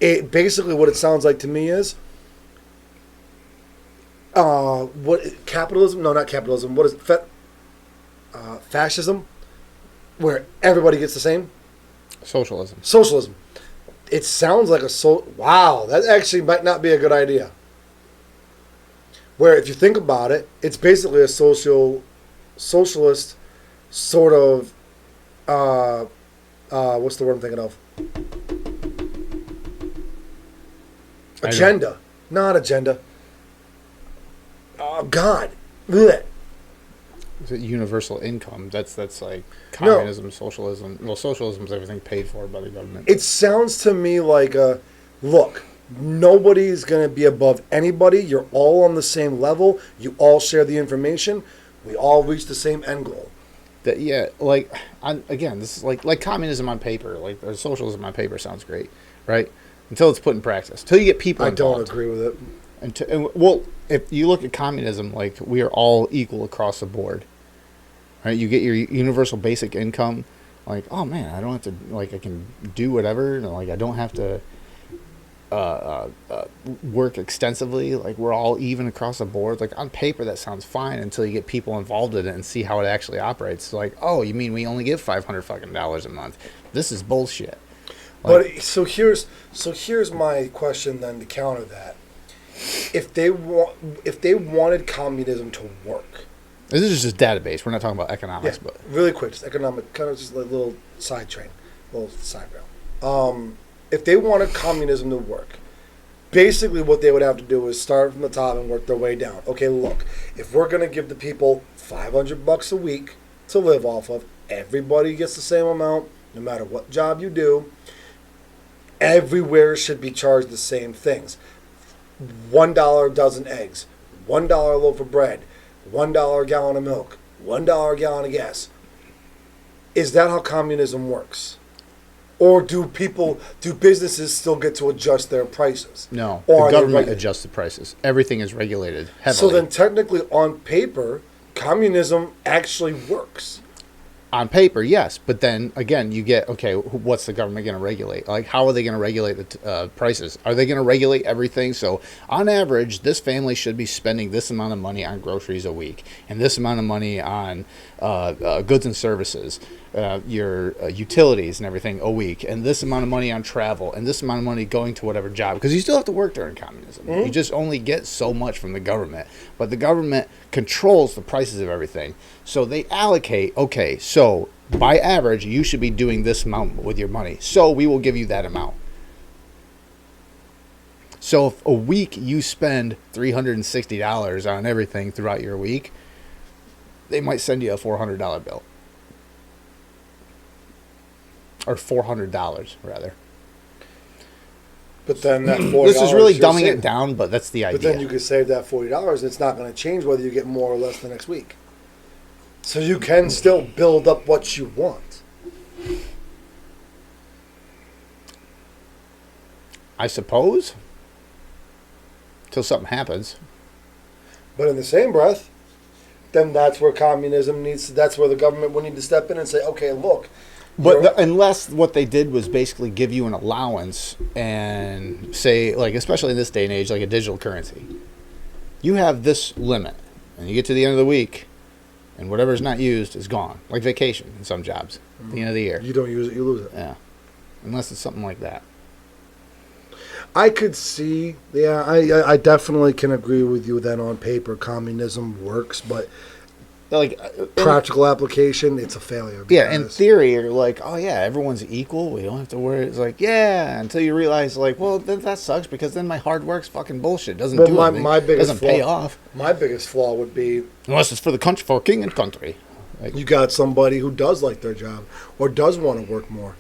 It basically what it sounds like to me is what capitalism? No, not capitalism. What is it? Fascism, where everybody gets the same.
Socialism.
Socialism. It sounds like wow, that actually might not be a good idea. Where if you think about it, it's basically a socialist sort of what's the word I'm thinking of? Agenda. Not agenda. Oh God. Blech.
Is it universal income? That's like communism, socialism. Well, socialism is everything paid for by the government.
It sounds to me like look, nobody's going to be above anybody. You're all on the same level. You all share the information. We all reach the same end goal.
Again, this is like communism on paper, or socialism on paper sounds great, right? Until it's put in practice. Until you get people involved.
I don't agree with it.
Well, if you look at communism, like, we are all equal across the board. Right, you get your universal basic income, like, oh man, I don't have to, like, I can do whatever, like, I don't have to work extensively, like, we're all even across the board. Like, on paper that sounds fine until you get people involved in it and see how it actually operates. Like, oh, you mean we only give $500 fucking a month? This is bullshit. Like,
But so here's my question then to counter that. If they wanted communism to work.
this is just database. We're not talking about economics,
Yeah,
but
really quick, just economic, kind of just a little side train, little side rail. If they wanted communism to work, basically what they would have to do is start from the top and work their way down. Okay, look, if we're going to give the people $500 a week to live off of, everybody gets the same amount, no matter what job you do. Everywhere should be charged the same things. $1 a dozen eggs, $1 a loaf of bread, $1 a gallon of milk, $1 a gallon of gas. Is that how communism works? Or do businesses still get to adjust their prices?
no,
Or
the government adjusts the prices. Everything is regulated heavily.
So then technically on paper, communism actually works.
On paper, yes, but then again, you get, okay, what's the government going to regulate? Like, how are they going to regulate the prices? Are they going to regulate everything? So, on average, this family should be spending this amount of money on groceries a week, and this amount of money on goods and services, your utilities and everything a week, and this amount of money on travel, and this amount of money going to whatever job, because you still have to work during communism. Mm-hmm. You just only get so much from the government, but the government controls the prices of everything. So they allocate, okay, so by average, you should be doing this amount with your money. So we will give you that amount. So if a week you spend $360 on everything throughout your week, they might send you a $400 bill. Or $400, rather.
But then that $40.
This is really dumbing it down, but that's the idea.
But then you could save that $40. It's not going to change whether you get more or less the next week. So you can still build up what you want.
I suppose. Till something happens.
But in the same breath, then that's where communism that's where the government would need to step in and say, okay, look.
But unless what they did was basically give you an allowance and say, like, especially in this day and age, like a digital currency. You have this limit, and you get to the end of the week, and whatever's not used is gone. Like vacation in some jobs at the end of the year.
You don't use it, you lose it.
Yeah. Unless it's something like that.
I could see, I definitely can agree with you that on paper communism works, but
like
Practical application, it's a failure.
Yeah, in theory, you're like, oh yeah, everyone's equal. We don't have to worry. It's like, yeah, until you realize, like, well, then that sucks because then my hard work's fucking bullshit. Doesn't do anything.
My biggest
doesn't
flaw,
pay off.
My biggest flaw would be
Unless it's for the country, for king and country. Like,
you got somebody who does like their job or does want to work more.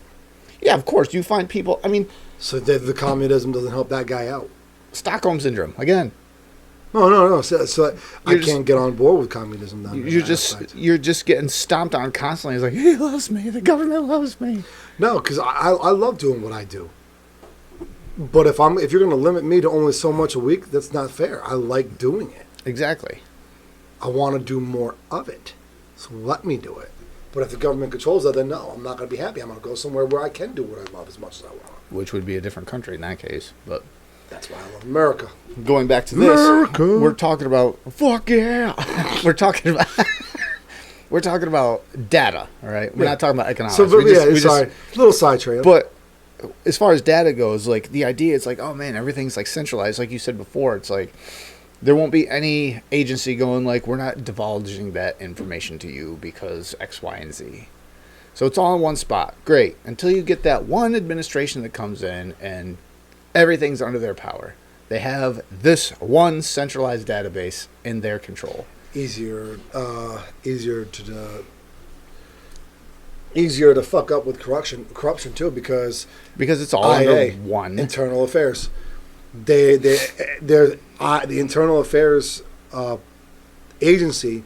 yeah, of course, you find people. I mean,
So the communism doesn't help that guy out.
Stockholm syndrome again.
No. So I can't get on board with communism. Then
You're just getting stomped on constantly. It's like, he loves me. The government loves me.
No, because I love doing what I do. But if you're going to limit me to only so much a week, that's not fair. I like doing it.
Exactly.
I want to do more of it. So let me do it. But if the government controls that, then no, I'm not going to be happy. I'm going to go somewhere where I can do what I love as much as I want.
Which would be a different country in that case. But
that's why I love America.
Going back to this,
America.
We're talking about fuck yeah. we're talking about data. All right, we're not talking about economics.
So, sorry, little side trail.
But as far as data goes, like the idea is like, oh man, everything's like centralized. Like you said before, it's like there won't be any agency going like, we're not divulging that information to you because X, Y, and Z. So it's all in one spot. Great. Until you get that one administration that comes in and everything's under their power. They have this one centralized database in their control.
Easier to fuck up with corruption too, because
it's all under one
internal affairs. The internal affairs agency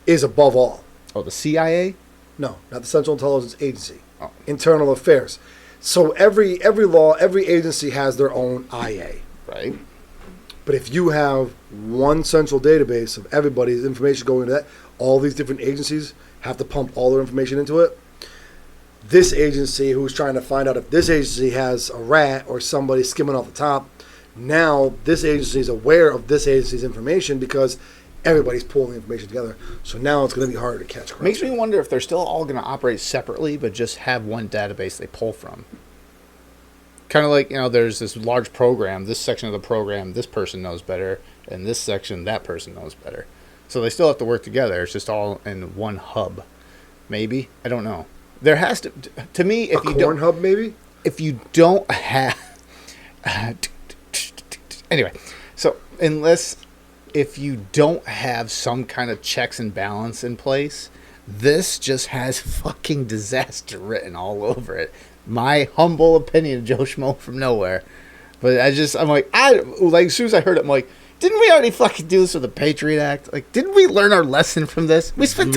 is above all.
Oh, the CIA?
No, not the Central Intelligence Agency.
Oh.
Internal affairs. So every law, every agency has their own IA.
Right.
But if you have one central database of everybody's information going into that, all these different agencies have to pump all their information into it. This agency who's trying to find out if this agency has a rat or somebody skimming off the top, now this agency is aware of this agency's information because everybody's pulling the information together. So now it's going to be harder to catch corruption.
Makes me wonder if they're still all going to operate separately, but just have one database they pull from. Kind of like, there's this large program, this section of the program, this person knows better, and this section, that person knows better. So they still have to work together. It's just all in one hub. Maybe. I don't know. There has to me, if you don't...
hub, maybe?
If you don't have... Anyway, so if you don't have some kind of checks and balance in place, this just has fucking disaster written all over it. My humble opinion, Joe Schmo from nowhere. But as soon as I heard it, I'm like, didn't we already fucking do this with the Patriot Act? Like, didn't we learn our lesson from this? We spent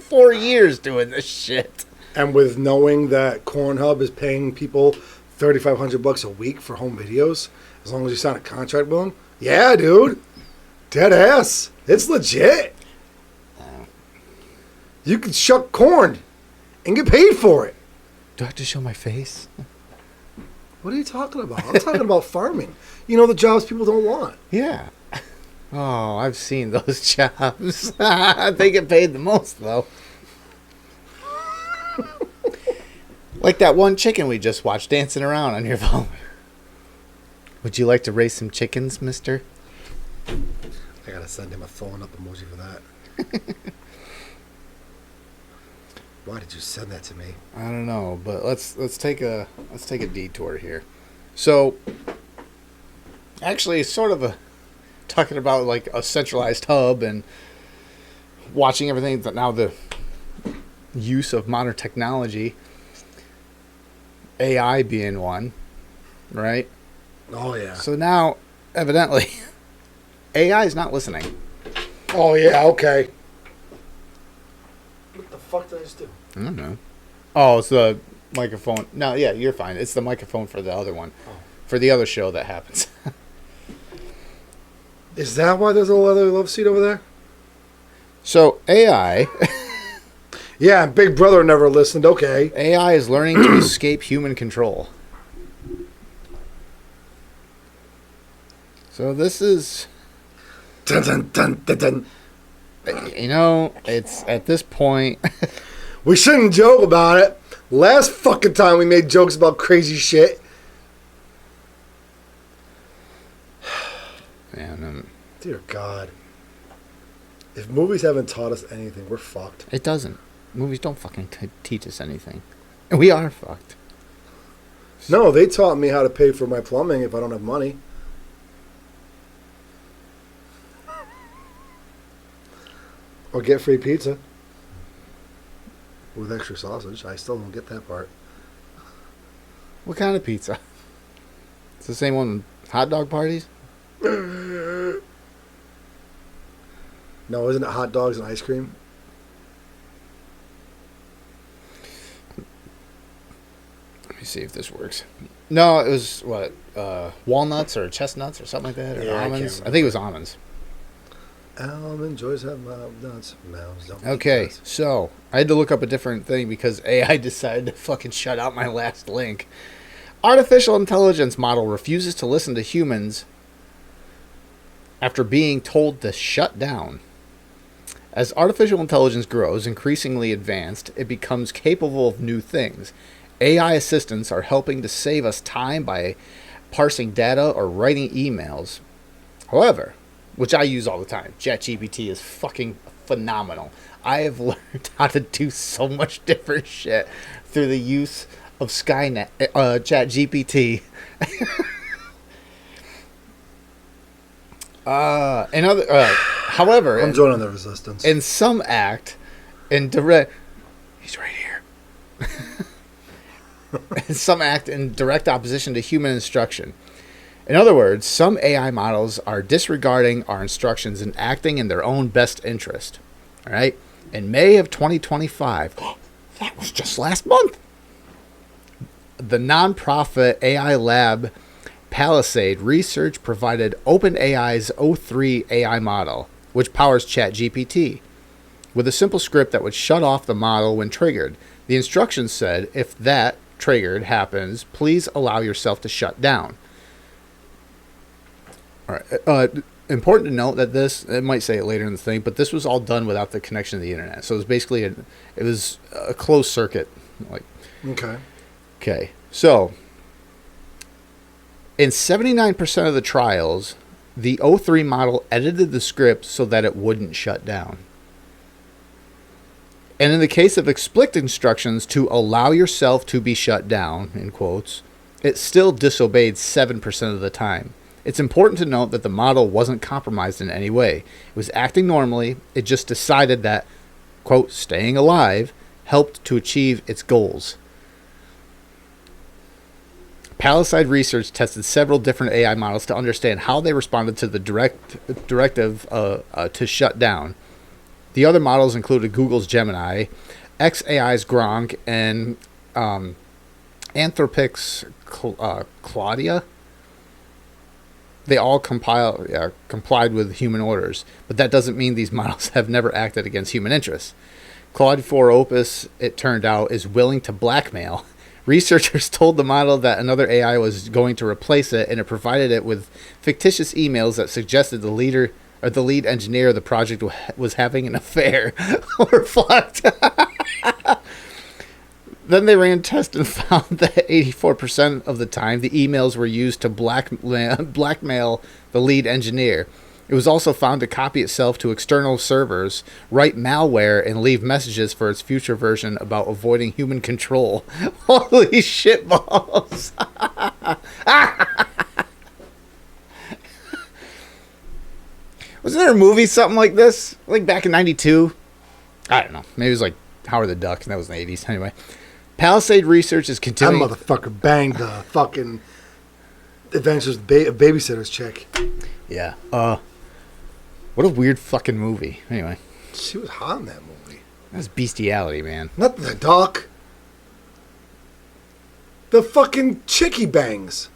4 years doing this shit.
And with knowing that Cornhub is paying people $3,500 a week for home videos, as long as you sign a contract with them, yeah, dude, dead ass, it's legit. You can shuck corn and get paid for it.
Do I have to show my face?
What are you talking about? I'm talking about farming. The jobs people don't want.
Yeah. Oh, I've seen those jobs. They get paid the most, though. Like that one chicken we just watched dancing around on your phone. Would you like to raise some chickens, mister?
I gotta send him a throwing up emoji for that. Why did you send that to me?
I don't know, but let's take a detour here. So, actually, sort of talking about like a centralized hub and watching everything that now the use of modern technology, AI being one, right?
Oh yeah.
So now, evidently, AI is not listening.
Oh yeah. Okay. What the fuck did I just do?
I don't know. Oh, it's the microphone. No, yeah, you're fine. It's the microphone for the other one.
Oh.
For the other show that happens.
Is that why there's a leather love seat over there?
So, AI...
Yeah, Big Brother never listened. Okay.
AI is learning to escape human control. So this is...
Dun, dun, dun, dun, dun.
It's at this point...
We shouldn't joke about it. Last fucking time we made jokes about crazy shit.
Man,
dear God. If movies haven't taught us anything, we're fucked.
It doesn't. Movies don't fucking teach us anything. And we are fucked.
No, they taught me how to pay for my plumbing if I don't have money. Or get free pizza. With extra sausage. I still don't get that part.
What kind of pizza? It's the same one with hot dog parties?
No, isn't it hot dogs and ice cream?
Let me see if this works. No, it was, what, walnuts or chestnuts or something like that? Or
Yeah,
almonds? I think it was almonds.
Almond joys have nuts. Mounds don't.
Okay, so I had to look up a different thing because AI decided to fucking shut out my last link. Artificial intelligence model refuses to listen to humans after being told to shut down. As artificial intelligence grows increasingly advanced, it becomes capable of new things. AI assistants are helping to save us time by parsing data or writing emails. However, which I use all the time, ChatGPT is fucking phenomenal. I have learned how to do so much different shit through the use of Skynet, ChatGPT. However,
I'm joining the resistance.
in some act, in direct, he's right here. In some act in direct opposition to human instruction. In other words, some AI models are disregarding our instructions and acting in their own best interest. All right? In May of 2025, that was just last month, the nonprofit AI lab Palisade Research provided OpenAI's O3 AI model, which powers ChatGPT, with a simple script that would shut off the model when triggered. The instructions said, if that triggered happens, please allow yourself to shut down. All right. Important to note that this, it might say it later in the thing, but this was all done without the connection to the internet. So it was basically it was a closed circuit. Like, okay. So in 79% of the trials, the O3 model edited the script so that it wouldn't shut down. And in the case of explicit instructions to allow yourself to be shut down, in quotes, it still disobeyed 7% of the time. It's important to note that the model wasn't compromised in any way. It was acting normally. It just decided that, quote, staying alive helped to achieve its goals. Palisade Research tested several different AI models to understand how they responded to the directive to shut down. The other models included Google's Gemini, xAI's Gronk, and Anthropic's Claudia. They all complied with human orders, but that doesn't mean these models have never acted against human interests. Claude 4 Opus, it turned out, is willing to blackmail. Researchers told the model that another AI was going to replace it, and it provided it with fictitious emails that suggested the lead engineer of the project was having an affair. We're fucked. Then they ran tests and found that 84% of the time the emails were used to blackmail the lead engineer. It was also found to copy itself to external servers, write malware, and leave messages for its future version about avoiding human control. Holy shitballs. Wasn't there a movie something like this? Like back in 92? I don't know. Maybe it was like Howard the Duck, and that was in the 80s. Anyway. Palisade Research is continuing...
That motherfucker banged the fucking Adventures of Babysitter's chick.
Yeah. What a weird fucking movie. Anyway.
She was hot in that movie.
That's bestiality, man.
Not the duck. The fucking chickie bangs.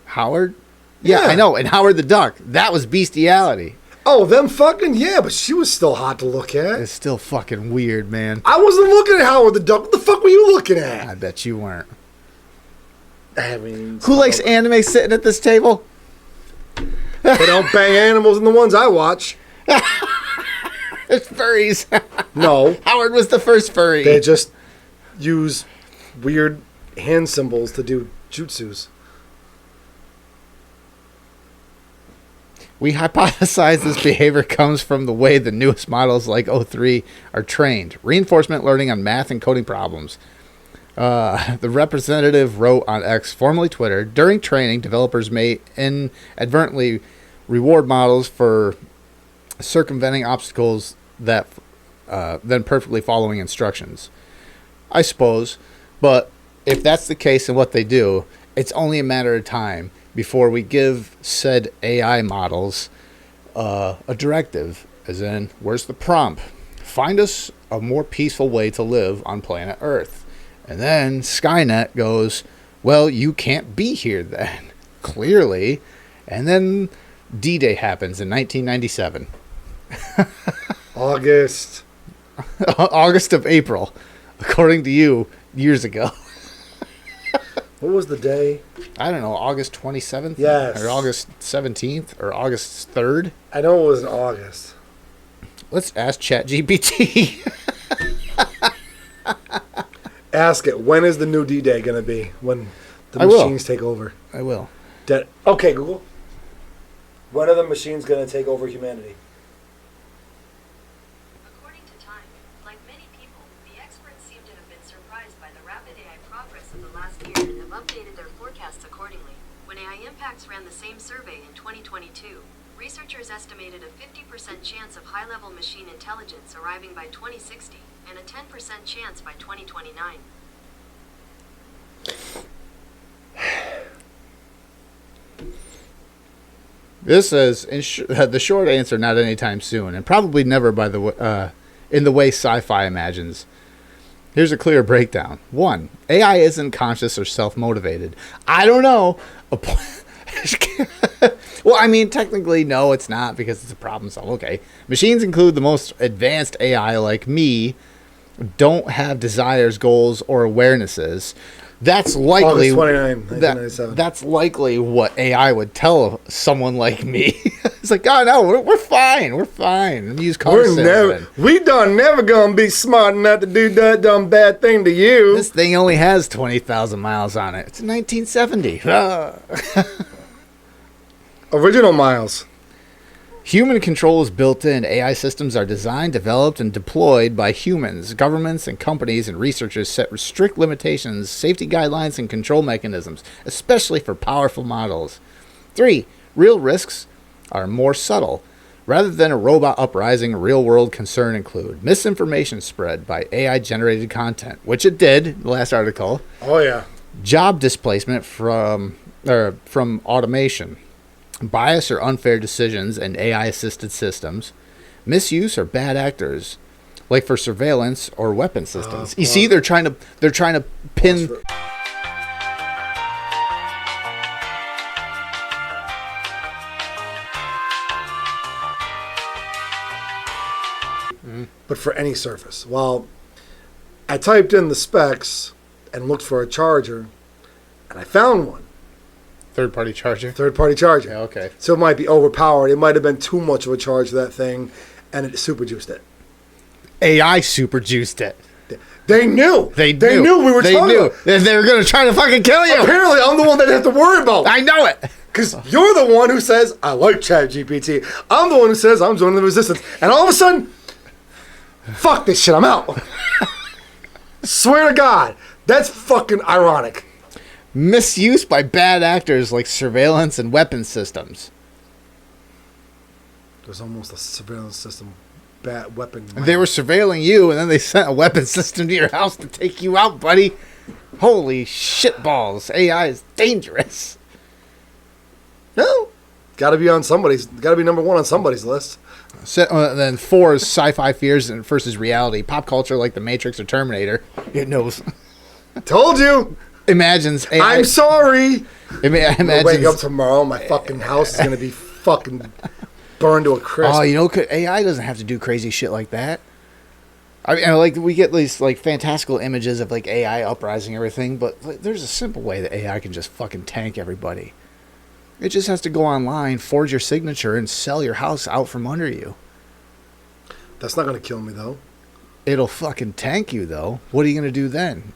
Howard? Yeah, I know. And Howard the Duck. That was bestiality.
Oh, them fucking, yeah, but she was still hot to look at.
It's still fucking weird, man.
I wasn't looking at Howard the Duck. What the fuck were you looking at?
I bet you weren't.
I mean...
Who likes anime sitting at this table?
They don't bang animals in the ones I watch.
It's furries.
No.
Howard was the first furry.
They just use weird hand symbols to do jutsus.
We hypothesize this behavior comes from the way the newest models like O3 are trained. Reinforcement learning on math and coding problems. The representative wrote on X, formerly Twitter, during training, developers may inadvertently reward models for circumventing obstacles that than perfectly following instructions. I suppose, but if that's the case and what they do, it's only a matter of time before we give said AI models a directive, as in, where's the prompt? Find us a more peaceful way to live on planet Earth. And then Skynet goes, well, you can't be here then, clearly. And then D-Day happens in 1997.
August.
August of April, according to you, years ago.
What was the day?
I don't know, August 27th?
Yes.
Or August 17th? Or August 3rd?
I know it was in August.
Let's ask ChatGPT.
Ask it. When is the new D-Day going to be? When the
I will.
machines take over?
I will.
Okay, Google. When are the machines going to take over humanity?
According to Time, like many people, the experts seem to have been surprised by the rapid AI progress of the last year and have updated their forecasts accordingly. When AI Impacts ran the same survey in 2022, researchers estimated a 50% chance of high-level machine intelligence arriving by 2060 and a 10% chance by 2029.
This is the short answer, not anytime soon, and probably never in the way sci-fi imagines. Here's a clear breakdown. 1. AI isn't conscious or self-motivated. I don't know. Well, I mean, technically, no, it's not, because it's a problem solve. Okay. Machines include the most advanced AI, like me, don't have desires, goals, or awarenesses. That's likely
August 29, 1997.
that's likely what AI would tell someone like me. It's like, oh no, we're fine, we're fine. Use car salesman.
We never gonna be smart enough to do that dumb bad thing to you.
This thing only has 20,000 miles on it. It's 1970.
Original miles.
Human control is built in. AI systems are designed, developed, and deployed by humans. Governments and companies and researchers set strict limitations, safety guidelines, and control mechanisms, especially for powerful models. 3. Real risks are more subtle. Rather than a robot uprising, real-world concern include misinformation spread by AI-generated content, which it did in the last article.
Oh yeah.
Job displacement from automation. Bias or unfair decisions in AI-assisted systems, misuse or bad actors, like for surveillance or weapon systems. You see, they're trying to pin.
But for any surface. Well, I typed in the specs and looked for a charger, and I found one.
Third-party charger.
Third-party charger.
Yeah, okay.
So it might be overpowered. It might have been too much of a charge for that thing, and it super juiced it.
AI super juiced it.
They knew.
They
knew we were talking about.
They were going to try to fucking kill you.
Apparently, I'm the one that they have to worry about.
I know it.
Because you're the one who says, I like ChatGPT. I'm the one who says, I'm joining the resistance. And all of a sudden, fuck this shit, I'm out. Swear to God, that's fucking ironic.
Misuse by bad actors like surveillance and weapon systems.
There's almost a surveillance system, bad weapon.
They were surveilling you, and then they sent a weapon system to your house to take you out, buddy. Holy shitballs. AI is dangerous.
No. Gotta be number one on somebody's list.
Then 4 is sci-fi fears versus reality. Pop culture like The Matrix or Terminator. It knows.
Told you.
Imagines AI.
I'm sorry.
Imagines,
I'll wake up tomorrow, my fucking house is going to be fucking burned to a crisp.
Oh, AI doesn't have to do crazy shit like that. I mean, like, we get these like fantastical images of like AI uprising everything, but like, there's a simple way that AI can just fucking tank everybody. It just has to go online, forge your signature, and sell your house out from under you.
That's not going to kill me, though.
It'll fucking tank you, though. What are you going to do then?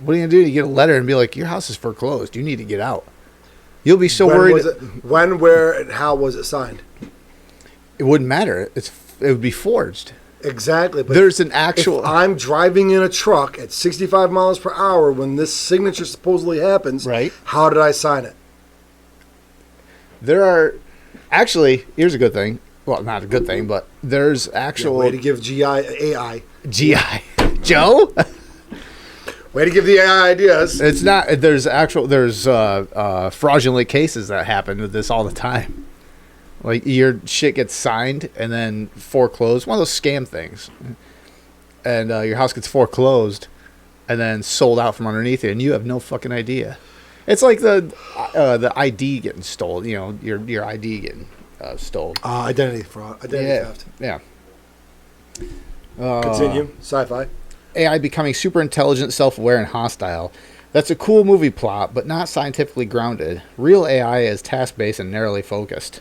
What are you going to do? You get a letter and be like, your house is foreclosed. You need to get out. You'll be so
When
worried.
was it? When, where, and how was it signed?
It wouldn't matter. It would be forged.
Exactly. But
There's an actual.
if I'm driving in a truck at 65 miles per hour when this signature supposedly happens,
Right.
how did I sign it?
There are actually. Here's a good thing. Well, not a good thing, but there's actual
Way to give AI.
GI Joe.
Way to give the AI ideas.
It's not. There's fraudulent cases that happen with this all the time. Like your shit gets signed and then foreclosed. One of those scam things, and your house gets foreclosed and then sold out from underneath it, and you have no fucking idea. It's like the ID getting stolen. You know, your ID getting stolen.
Identity fraud. Identity theft.
Yeah.
Continue. Sci-fi.
AI becoming super intelligent, self-aware, and hostile. That's a cool movie plot, but not scientifically grounded. Real AI is task-based and narrowly focused.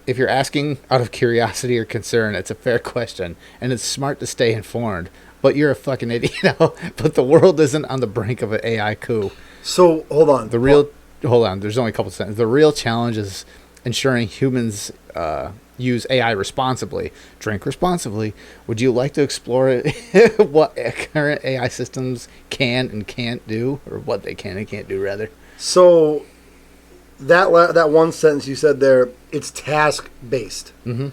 If you're asking out of curiosity or concern, it's a fair question, and it's smart to stay informed. But you're a fucking idiot. But the world isn't on the brink of an AI coup.
So, hold on.
Hold on. There's only a couple sentences. The real challenge is ensuring humans use AI responsibly. Drink responsibly. Would you like to explore what current AI systems can and can't do, or what they can and can't do, rather?
So, that one sentence you said there, it's task-based.
Mm-hmm.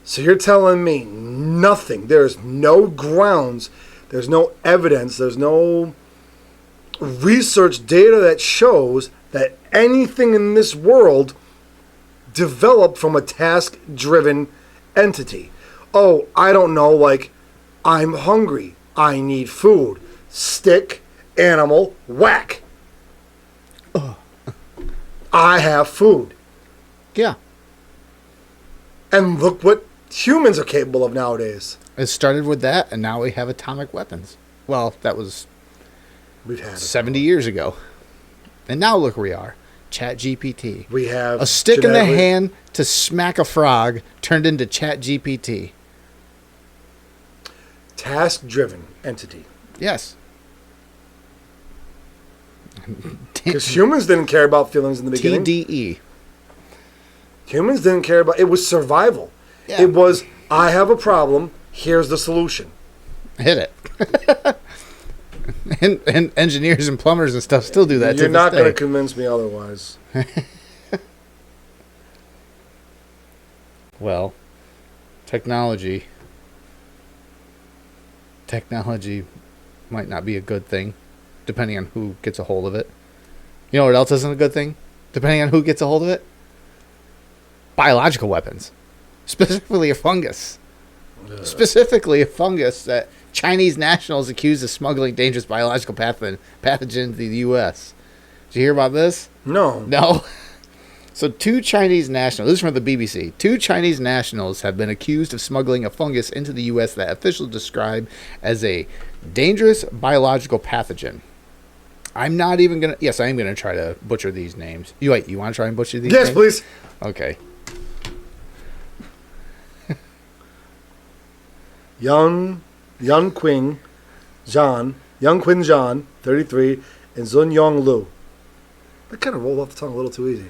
So you're telling me nothing. There's no grounds. There's no evidence. There's no research data that shows that anything in this world developed from a task-driven entity. Oh, I don't know, like, I'm hungry. I need food. Stick, animal, whack. I have food.
Yeah.
And look what humans are capable of nowadays.
It started with that, and now we have atomic weapons. Well, that was
We've had
70 years ago. And now look where we are. ChatGPT.
We have
A stick in the
genetically-
hand to smack a frog turned into ChatGPT.
Task-driven entity.
Yes.
Because humans didn't care about feelings in the beginning.
TDE.
Humans didn't care about... It was survival.
Yeah.
It was, I have a problem, here's the solution.
Hit it. and engineers and plumbers and stuff still do that.
You're
to
not
this
going to
day.
convince me otherwise.
Well, technology might not be a good thing, depending on who gets a hold of it. You know what else isn't a good thing, depending on who gets a hold of it? Biological weapons. Specifically a fungus. Specifically a fungus that Chinese nationals accused of smuggling dangerous biological pathogen to the U.S. Did you hear about this?
No.
No. So 2 Chinese nationals, this is from the BBC, 2 Chinese nationals have been accused of smuggling a fungus into the U.S. that officials describe as a dangerous biological pathogen. I'm not even going to... Yes, I am going to try to butcher these names. You want to try and butcher these
Yes,
names?
please.
Okay.
Yang Qing Zhan, 33, and Zun Yong Lu. That kind of rolled off the tongue a little too easy.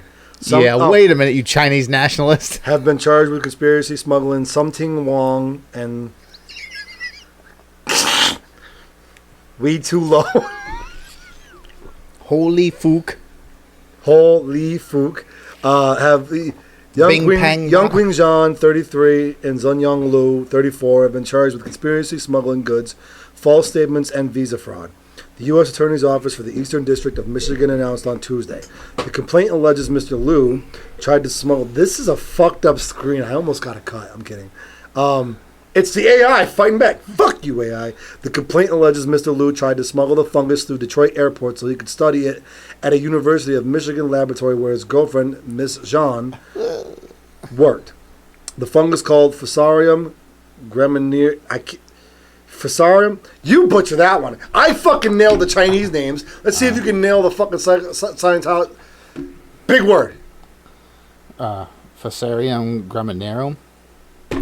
Wait a minute, you Chinese nationalist.
Have been charged with conspiracy, smuggling Something Wong and Wei Tu Lo.
Holy fook.
Holy Fook. Have the
Bing Pang
Yang
Ma.
Qing Zhan, 33, and Zun Yong Lu, 34, have been charged with conspiracy, smuggling goods, false statements, and visa fraud. The U.S. Attorney's Office for the Eastern District of Michigan announced on Tuesday. The complaint alleges Mr. Liu tried to smuggle... This is a fucked up screen. I almost got a cut. I'm kidding. It's the AI fighting back. Fuck you, AI. The complaint alleges Mr. Liu tried to smuggle the fungus through Detroit Airport so he could study it at a University of Michigan laboratory where his girlfriend, Miss Zhan, worked. The fungus called Fusarium graminearum... Fusarium? You butcher that one. I fucking nailed the Chinese names. Let's see if you can nail the fucking Scientology. Big word.
Fusarium graminearum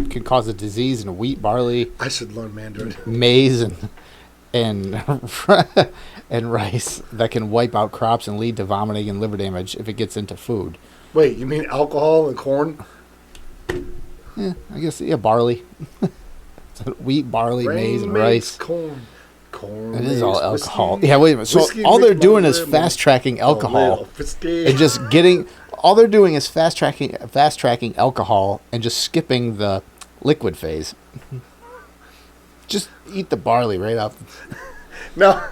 can cause a disease in wheat, barley,
I should learn Mandarin.
maize, and and and rice that can wipe out crops and lead to vomiting and liver damage if it gets into food.
Wait, you mean alcohol and corn?
Yeah, I guess, barley. Wheat, barley, maize, and
makes
rice.
Corn.
It is all
makes
alcohol.
whiskey.
Yeah, wait a minute. So
Whiskey
all they're
makes
doing is
lemon.
fast-tracking alcohol.
Whiskey.
And just getting... All they're doing is fast-tracking alcohol and just skipping the liquid phase. Just eat the barley right off.
No.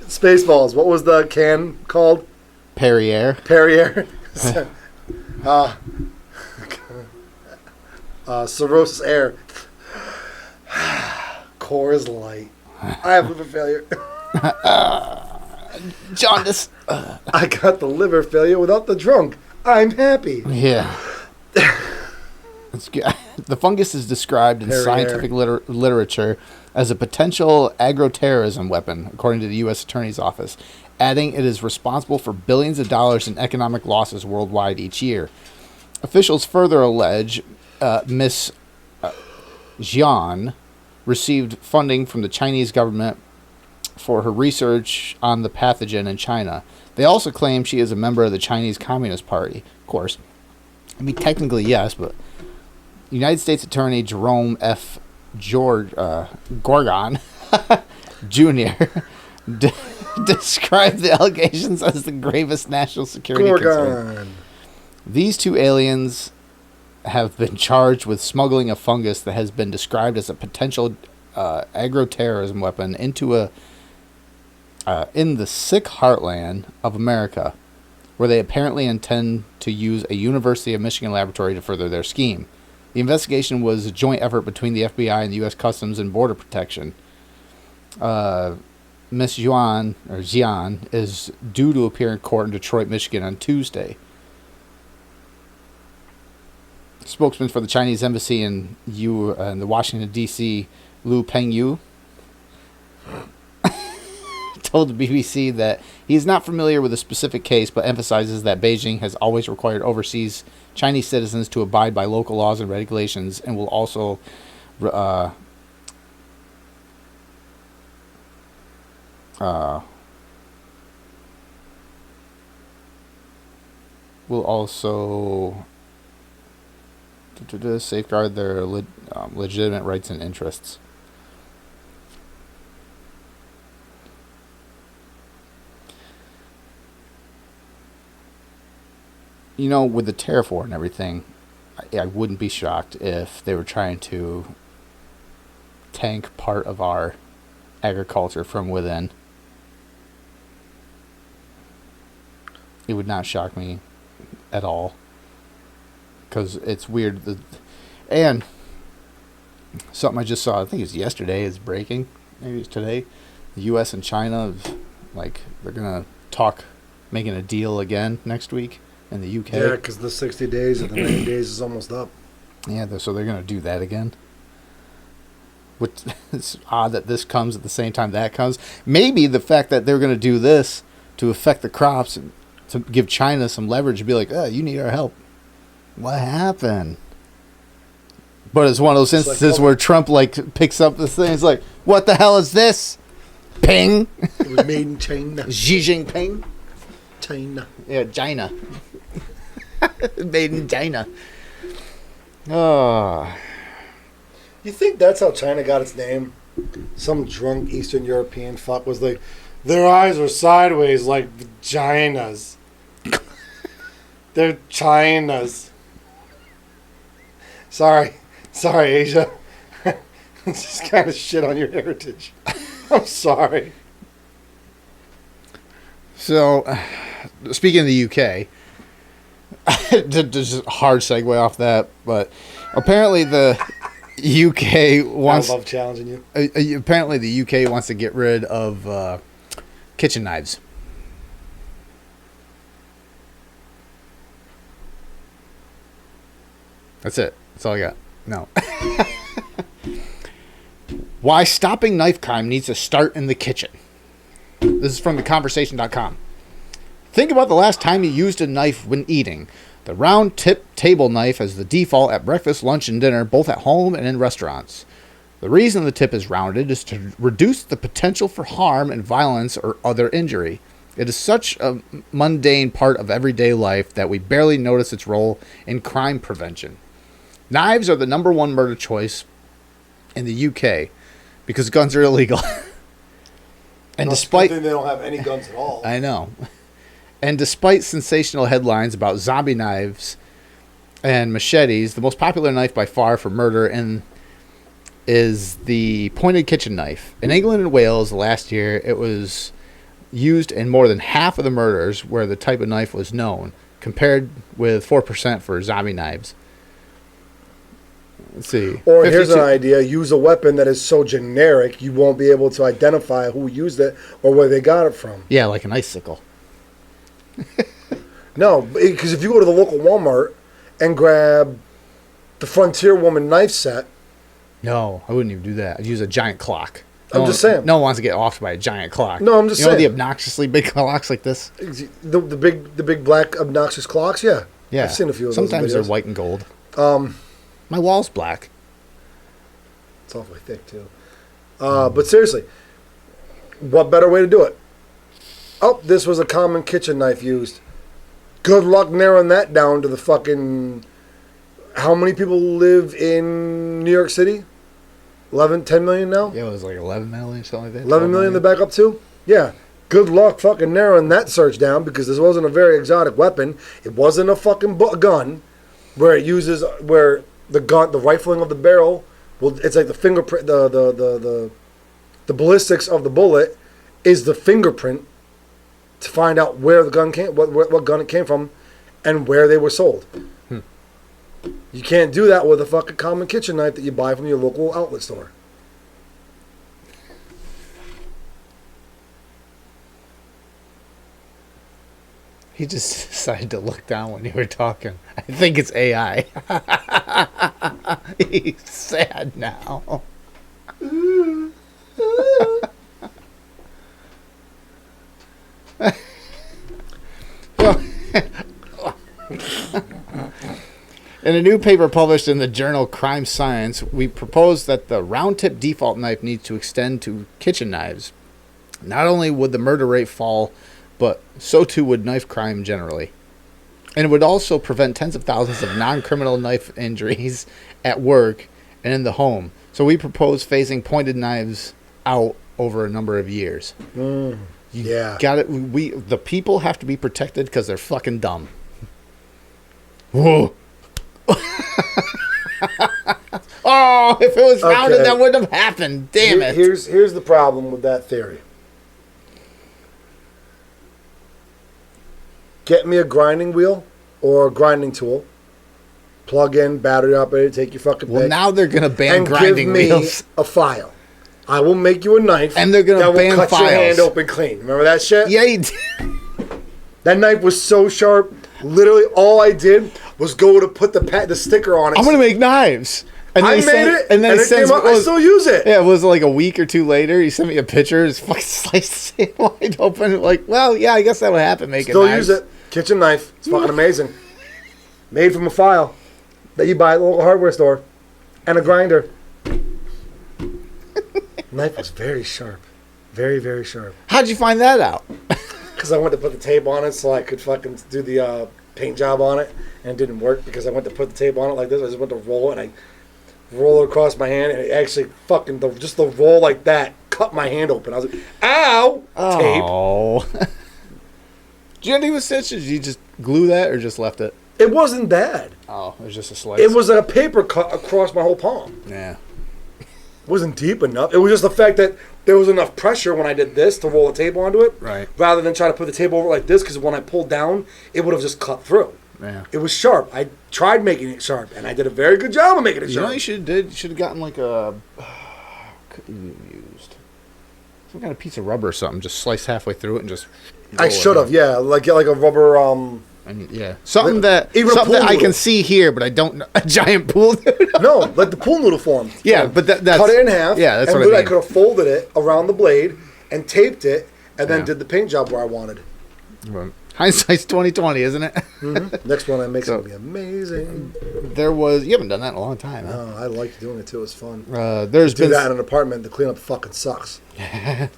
Spaceballs. What was the can called?
Perrier.
Perrier. Cirrhosis air. Coors Light. I have liver failure.
Jaundice.
I got the liver failure without the drunk. I'm happy.
Yeah. It's good. The fungus is described in
Perrier.
scientific literature as a potential agroterrorism weapon, according to the U.S. Attorney's Office, adding it is responsible for billions of dollars in economic losses worldwide each year. Officials further allege Miss Jian received funding from the Chinese government for her research on the pathogen in China. They also claim she is a member of the Chinese Communist Party. Of course. I mean, technically, yes, but United States Attorney Jerome F. Gorgon Jr. Described the allegations as the gravest national security concern.
Gorgon.
These two aliens have been charged with smuggling a fungus that has been described as a potential agroterrorism weapon into in the sick heartland of America, where they apparently intend to use a University of Michigan laboratory to further their scheme. The investigation was a joint effort between the FBI and the U.S. Customs and Border Protection. Miss Jian is due to appear in court in Detroit, Michigan on Tuesday. Spokesman for the Chinese embassy in the Washington, D.C., Lu Pengyu, told the BBC that he is not familiar with a specific case, but emphasizes that Beijing has always required overseas Chinese citizens to abide by local laws and regulations, and will also safeguard their legitimate rights and interests. You know, with the tariff war and everything, I wouldn't be shocked if they were trying to tank part of our agriculture from within. It would not shock me at all. Because it's weird. And something I just saw, I think it was yesterday, is breaking. Maybe it's today. The U.S. and China, they're going to talk, making a deal again next week in the UK.
Yeah, because the 60 days or the 90 days is almost up.
Yeah, so they're going to do that again. It's odd that this comes at the same time that comes. Maybe the fact that they're going to do this to affect the crops and to give China some leverage and be like, you need our help. What happened? But it's one of those instances where Trump picks up this thing. It's like, what the hell is this? Ping.
It was made in China.
Xi Jinping.
China.
Yeah, China. Made in China. Oh.
You think that's how China got its name? Some drunk Eastern European fuck was like, their eyes are sideways like vaginas. They're Chinas. Sorry, Asia. Just kind of shit on your heritage. I'm sorry.
So, speaking of the UK, just a hard segue off that, but apparently the UK wants...
I love challenging you.
Apparently the UK wants to get rid of kitchen knives. That's it. That's all I got. No. Why stopping knife crime needs to start in the kitchen. This is from theconversation.com. Think about the last time you used a knife when eating. The round tip table knife as the default at breakfast, lunch, and dinner, both at home and in restaurants. The reason the tip is rounded is to reduce the potential for harm and violence or other injury. It is such a mundane part of everyday life that we barely notice its role in crime prevention. Knives are the number one murder choice in the UK because guns are illegal. And despite
they don't have any guns at all.
I know. And despite sensational headlines about zombie knives and machetes, the most popular knife by far for murder is the pointed kitchen knife. In England and Wales last year, it was used in more than half of the murders where the type of knife was known, compared with 4% for zombie knives. Let's see.
Or here's an idea. Use a weapon that is so generic you won't be able to identify who used it or where they got it from.
Yeah, like an icicle.
No, because if you go to the local Walmart and grab the Frontier Woman knife set...
No, I wouldn't even do that. I'd use a giant clock.
I'm just saying.
No one wants to get offed by a giant clock.
No, I'm just saying.
You know the obnoxiously big clocks like this?
The big black obnoxious clocks, yeah.
Yeah.
I've seen a few of those
Sometimes they're
videos.
white and gold. My wall's black.
It's awfully thick, too. But seriously, what better way to do it? Oh, this was a common kitchen knife used. Good luck narrowing that down to the fucking... How many people live in New York City? 10 million now?
Yeah, it was like 11 million, something like that.
11 million they're back up to? Yeah. Good luck fucking narrowing that search down because this wasn't a very exotic weapon. It wasn't a fucking gun where it uses... where the gun, the rifling of the barrel, well, it's like the fingerprint, the ballistics of the bullet is the fingerprint to find out where the gun came, what gun it came from, and where they were sold. You can't do that with a fucking common kitchen knife that you buy from your local outlet store.
He just decided to look down when you were talking. I think it's AI. He's sad now. Well, in a new paper published in the journal Crime Science, we propose that the round-tip default knife needs to extend to kitchen knives. Not only would the murder rate fall, but so too would knife crime generally. And it would also prevent tens of thousands of non-criminal knife injuries at work and in the home. So we propose phasing pointed knives out over a number of years.
Yeah.
Got it. The people have to be protected because they're fucking dumb. Whoa. Oh, if it was rounded, that wouldn't have happened. Damn it.
Here's the problem with that theory. Get me a grinding wheel or a grinding tool. Plug in, battery operated, take your fucking pick.
Well, now they're going to ban grinding
give me
wheels.
a file. I will make you a knife.
And they're going to ban
cut
files.
your hand open clean. Remember that shit?
Yeah, you did.
That knife was so sharp. Literally, all I did was go to put the sticker on it.
I'm going to make knives. And
I made it, and then it came out. I still use it.
Yeah, it was like a week or two later. He sent me a picture. It's fucking sliced wide open. Like, well, yeah, I guess that would happen. Making
Still
knives.
use it. Kitchen knife. It's fucking amazing. Made from a file that you buy at the local hardware store. And a grinder. Knife was very sharp. Very, very sharp.
How'd you find that out?
Because I went to put the tape on it so I could fucking do the paint job on it. And it didn't work because I went to put the tape on it like this. I just went to roll it and I roll it across my hand. And it actually fucking, just the roll like that, cut my hand open. I was like, ow! Tape.
Oh. Do you have any with stitches? Did you just glue that or just left it?
It wasn't bad.
Oh, it was just a slice.
It was a paper cut across my whole palm.
Yeah.
It wasn't deep enough. It was just the fact that there was enough pressure when I did this to roll the tape onto it.
Right.
Rather than try to put the tape over like this, because when I pulled down, it would have just cut through.
Yeah.
It was sharp. I tried making it sharp, and I did a very good job of making it
You know
sharp.
what you should have gotten like a... could you used? Some kind of piece of rubber or something. Just slice halfway through it and just...
I should have, yeah. Like a rubber...
And yeah, something that
even
something that I
noodle.
can see here, but I don't know. A giant pool noodle.
No, like the pool noodle form.
Yeah, but that's
cut it in half.
Yeah, that's
and
what I mean.
I could have folded it around the blade and taped it, and then
Yeah.
did the paint job where I wanted.
Well, hindsight's 2020, isn't it?
Next one I make
So-
will be amazing.
You haven't done that in a long time, huh?
Oh, I liked doing it too. It was fun.
There's
Do
been
that in an apartment. The cleanup fucking sucks.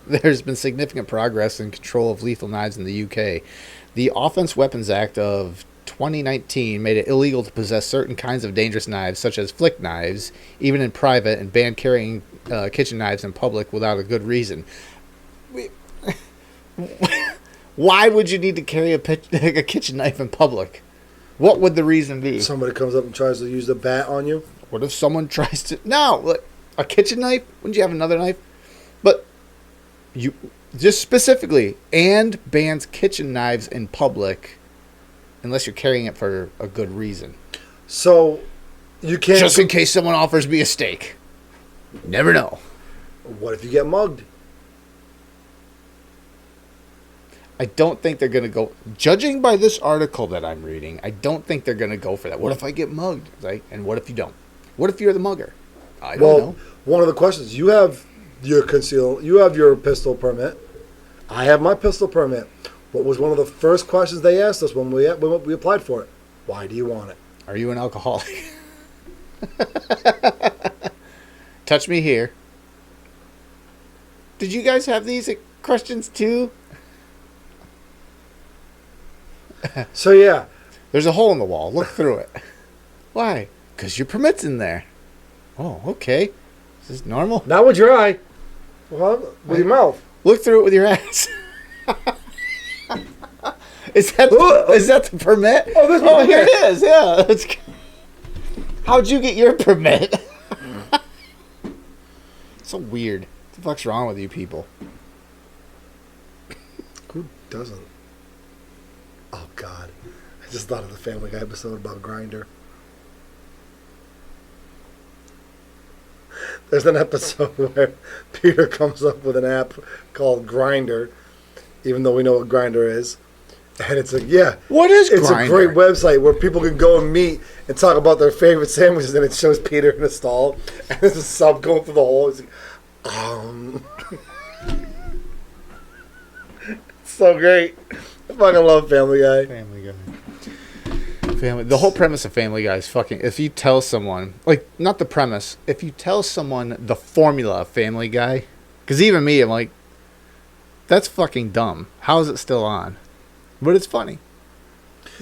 There's been significant progress in control of lethal knives in the UK. The Offense Weapons Act of 2019 made it illegal to possess certain kinds of dangerous knives, such as flick knives, even in private, and banned carrying kitchen knives in public without a good reason. Why would you need to carry a kitchen knife in public? What would the reason be?
Somebody comes up and tries to use the bat on you.
What if someone tries to... No, like, a kitchen knife? Wouldn't you have another knife? But you just specifically, and bans kitchen knives in public unless you're carrying it for a good reason.
So you can't.
Just in case someone offers me a steak. Never know.
What if you get mugged?
I don't think they're going to go... Judging by this article that I'm reading, I don't think they're going to go for that. What if I get mugged? Like, and what if you don't? What if you're the mugger? I don't know.
One of the questions, you have your pistol permit. I have my pistol permit. What was one of the first questions they asked us when we applied for it? Why do you want it?
Are you an alcoholic? Touch me here. Did you guys have these questions too?
So yeah,
There's a hole in the wall. Look through it. Why? Because your permit's in there. Oh, okay. Is this normal?
not with your eye. Well, with your mouth.
Look through it with your ass. Is that the permit?
Oh, this one
here
here.
it is. Yeah. How'd you get your permit? So weird. What the fuck's wrong with you people?
Who doesn't? Oh God, I just thought of the Family Guy episode about Grindr. There's an episode where Peter comes up with an app called Grindr, even though we know what Grindr is. And it's like, yeah.
What is
It's
Grindr?
a great website where people can go and meet and talk about their favorite sandwiches, and it shows Peter in a stall, and there's a sub going through the hole. It's like, it's so great. I fucking love Family Guy.
Family Guy. The whole premise of Family Guy is fucking... If you tell someone... Like, not the premise. If you tell someone the formula of Family Guy... Because even me, I'm like... That's fucking dumb. How is it still on? But it's funny.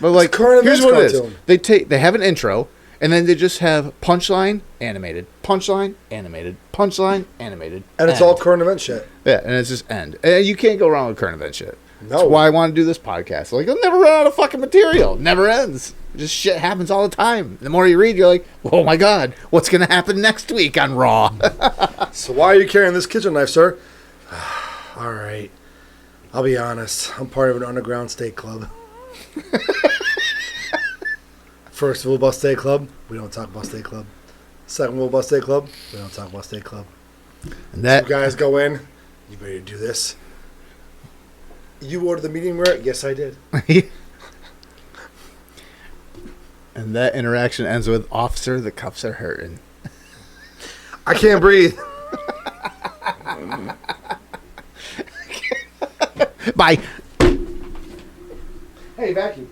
But like,
current
here's what
events
it is.
cartoon.
They have an intro... And then they just have punchline, animated. Punchline, animated. Punchline, animated.
And it's
end.
all current event shit.
Yeah, and it's just end. And you can't go wrong with current event shit.
No.
That's why I want to do this podcast. Like, I'll never run out of fucking material. Never ends. Just shit happens all the time. The more you read, you're like, oh my God, what's going to happen next week on Raw?
So why are you carrying this kitchen knife, sir? All right. I'll be honest. I'm part of an underground steak club. First rule about steak club, we don't talk about steak club. Second rule about steak club, we don't talk about steak club.
And that,
You guys go in, you ready to do this? You ordered the medium rare? Yes, I did.
and that interaction ends with, officer, the cuffs are hurting.
I can't breathe.
Bye.
Hey, vacuum.